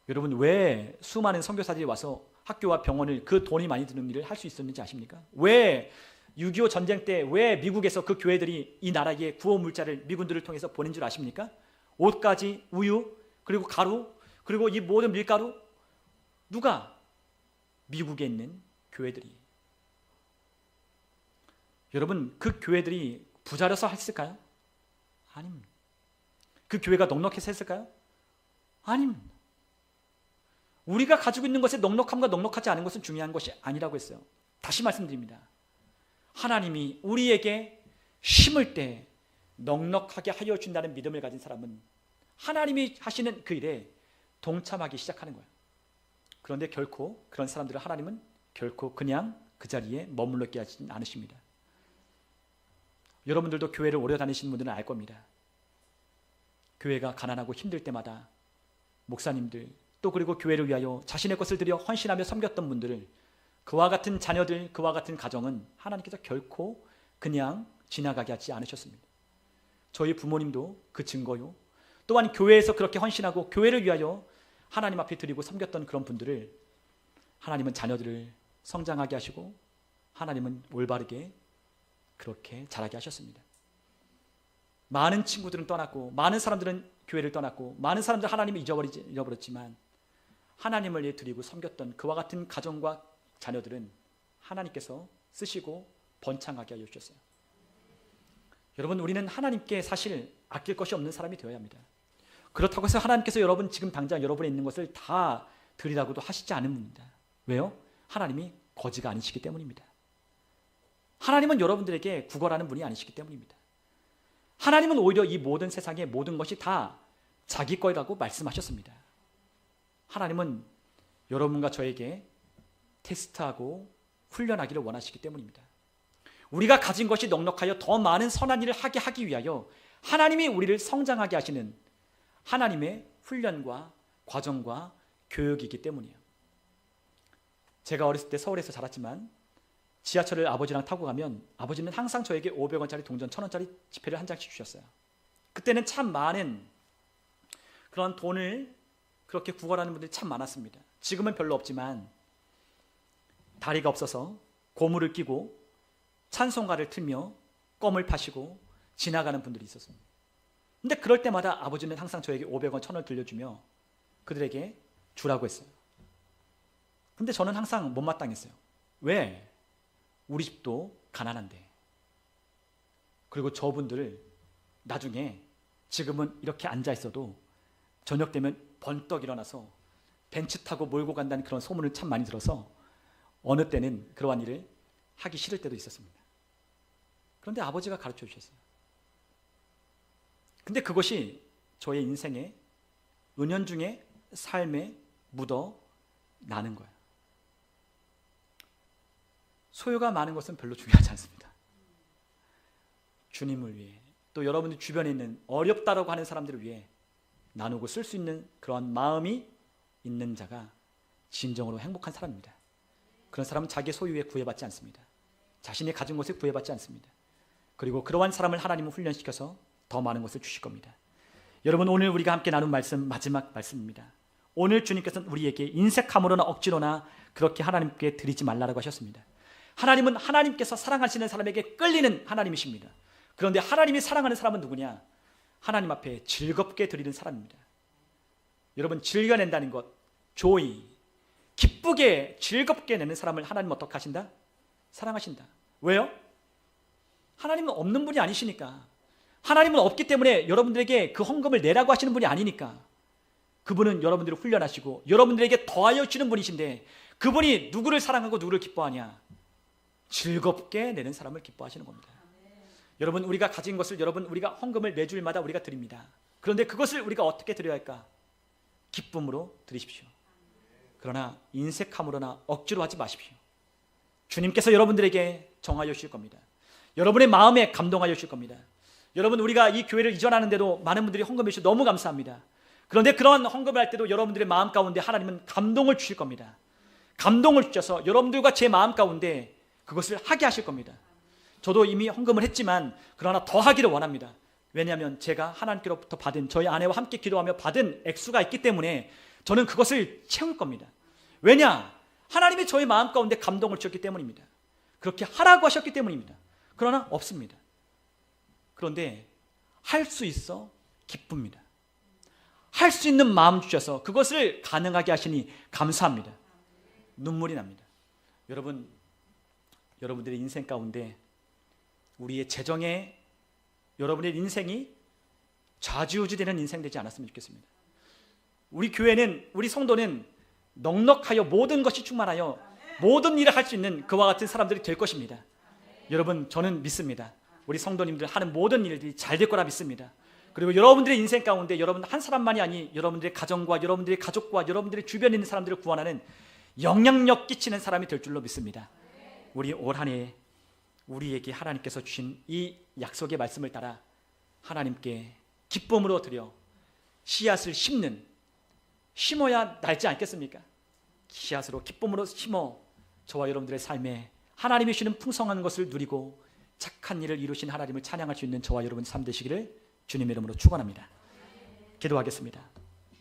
여러분, 왜 수많은 선교사들이 와서 학교와 병원을 그 돈이 많이 드는 일을 할 수 있었는지 아십니까? 왜 6.25 전쟁 때 왜 미국에서 그 교회들이 이 나라에 구호 물자를 미군들을 통해서 보낸 줄 아십니까? 옷가지, 우유, 그리고 가루, 그리고 이 모든 밀가루, 누가? 미국에 있는 교회들이. 여러분, 그 교회들이 부자라서 했을까요? 아닙니다. 그 교회가 넉넉해서 했을까요? 아닙니다. 우리가 가지고 있는 것의 넉넉함과 넉넉하지 않은 것은 중요한 것이 아니라고 했어요. 다시 말씀드립니다. 하나님이 우리에게 심을 때 넉넉하게 하여 준다는 믿음을 가진 사람은 하나님이 하시는 그 일에 동참하기 시작하는 거예요. 그런데 결코 그런 사람들을 하나님은 결코 그냥 그 자리에 머물렀게 하지는 않으십니다. 여러분들도 교회를 오래 다니시는 분들은 알 겁니다. 교회가 가난하고 힘들 때마다 목사님들 또 그리고 교회를 위하여 자신의 것을 들여 헌신하며 섬겼던 분들을, 그와 같은 자녀들, 그와 같은 가정은 하나님께서 결코 그냥 지나가게 하지 않으셨습니다. 저희 부모님도 그 증거요. 또한 교회에서 그렇게 헌신하고 교회를 위하여 하나님 앞에 드리고 섬겼던 그런 분들을 하나님은 자녀들을 성장하게 하시고 하나님은 올바르게 그렇게 자라게 하셨습니다. 많은 친구들은 떠났고 많은 사람들은 교회를 떠났고 많은 사람들 하나님을 잃어버렸지만 하나님을 위해 드리고 섬겼던 그와 같은 가정과 자녀들은 하나님께서 쓰시고 번창하게 하여 주셨어요. 여러분, 우리는 하나님께 사실 아낄 것이 없는 사람이 되어야 합니다. 그렇다고 해서 하나님께서 여러분 지금 당장 여러분에 있는 것을 다 드리라고도 하시지 않은 분입니다. 왜요? 하나님이 거지가 아니시기 때문입니다. 하나님은 여러분들에게 구걸하는 분이 아니시기 때문입니다. 하나님은 오히려 이 모든 세상의 모든 것이 다 자기 거라고 말씀하셨습니다. 하나님은 여러분과 저에게 테스트하고 훈련하기를 원하시기 때문입니다. 우리가 가진 것이 넉넉하여 더 많은 선한 일을 하기 위하여 하나님이 우리를 성장하게 하시는 하나님의 훈련과 과정과 교육이기 때문이에요. 제가 어렸을 때 서울에서 자랐지만 지하철을 아버지랑 타고 가면 아버지는 항상 저에게 500원짜리 동전 1000원짜리 지폐를 한 장씩 주셨어요. 그때는 참 많은 그런 돈을 그렇게 구걸하는 분들이 참 많았습니다. 지금은 별로 없지만 다리가 없어서 고무를 끼고 찬송가를 틀며 껌을 파시고 지나가는 분들이 있었습니다. 근데 그럴 때마다 아버지는 항상 저에게 500원, 1000원 들려주며 그들에게 주라고 했어요. 근데 저는 항상 못마땅했어요. 왜? 우리 집도 가난한데. 그리고 저분들 나중에 지금은 이렇게 앉아 있어도 저녁 되면 번떡 일어나서 벤츠 타고 몰고 간다는 그런 소문을 참 많이 들어서 어느 때는 그러한 일을 하기 싫을 때도 있었습니다. 그런데 아버지가 가르쳐 주셨어요. 근데 그것이 저의 인생의 은연중에 삶에 묻어 나는 거예요. 소유가 많은 것은 별로 중요하지 않습니다. 주님을 위해 또 여러분들 주변에 있는 어렵다라고 하는 사람들을 위해 나누고 쓸 수 있는 그런 마음이 있는 자가 진정으로 행복한 사람입니다. 그런 사람은 자기의 소유에 구애받지 않습니다. 자신이 가진 것에 구애받지 않습니다. 그리고 그러한 사람을 하나님은 훈련시켜서 더 많은 것을 주실 겁니다. 여러분, 오늘 우리가 함께 나눈 말씀 마지막 말씀입니다. 오늘 주님께서는 우리에게 인색함으로나 억지로나 그렇게 하나님께 드리지 말라고 하셨습니다. 하나님은 하나님께서 사랑하시는 사람에게 끌리는 하나님이십니다. 그런데 하나님이 사랑하는 사람은 누구냐? 하나님 앞에 즐겁게 드리는 사람입니다. 여러분, 즐겨낸다는 것, 조이, 기쁘게 즐겁게 내는 사람을 하나님 어떻게 하신다? 사랑하신다. 왜요? 하나님은 없는 분이 아니시니까. 하나님은 없기 때문에 여러분들에게 그 헌금을 내라고 하시는 분이 아니니까. 그분은 여러분들을 훈련하시고 여러분들에게 더하여 주는 분이신데 그분이 누구를 사랑하고 누구를 기뻐하냐? 즐겁게 내는 사람을 기뻐하시는 겁니다. 여러분, 우리가 가진 것을 우리가 헌금을 매주일마다 우리가 드립니다. 그런데 그것을 우리가 어떻게 드려야 할까? 기쁨으로 드리십시오. 그러나 인색함으로나 억지로 하지 마십시오. 주님께서 여러분들에게 정하여 주실 겁니다. 여러분의 마음에 감동하여 주실 겁니다. 여러분, 우리가 이 교회를 이전하는데도 많은 분들이 헌금해 주셔서 너무 감사합니다. 그런데 그런 헌금을 할 때도 여러분들의 마음 가운데 하나님은 감동을 주실 겁니다. 감동을 주셔서 여러분들과 제 마음 가운데 그것을 하게 하실 겁니다. 저도 이미 헌금을 했지만 그러나 더 하기를 원합니다. 왜냐하면 제가 하나님께로부터 받은, 저희 아내와 함께 기도하며 받은 액수가 있기 때문에 저는 그것을 채울 겁니다. 왜냐? 하나님이 저희 마음 가운데 감동을 주셨기 때문입니다. 그렇게 하라고 하셨기 때문입니다. 그러나 없습니다. 그런데 할 수 있어 기쁩니다. 할 수 있는 마음 주셔서 그것을 가능하게 하시니 감사합니다. 눈물이 납니다. 여러분들의 인생 가운데 우리의 재정에 여러분의 인생이 좌지우지되는 인생 되지 않았으면 좋겠습니다. 우리 교회는, 우리 성도는 넉넉하여 모든 것이 충만하여 모든 일을 할 수 있는 그와 같은 사람들이 될 것입니다. 여러분, 저는 믿습니다. 우리 성도님들 하는 모든 일들이 잘 될 거라 믿습니다. 그리고 여러분들의 인생 가운데 여러분 한 사람만이 아니 여러분들의 가정과 여러분들의 가족과 여러분들의 주변에 있는 사람들을 구원하는 영향력 끼치는 사람이 될 줄로 믿습니다. 우리 올 한 해 우리에게 하나님께서 주신 이 약속의 말씀을 따라 하나님께 기쁨으로 드려 씨앗을 심어야 날지 않겠습니까? 씨앗으로 기쁨으로 심어 저와 여러분들의 삶에 하나님이 주시는 풍성한 것을 누리고 착한 일을 이루신 하나님을 찬양할 수 있는 저와 여러분 삶 되시기를 주님의 이름으로 축원합니다. 기도하겠습니다.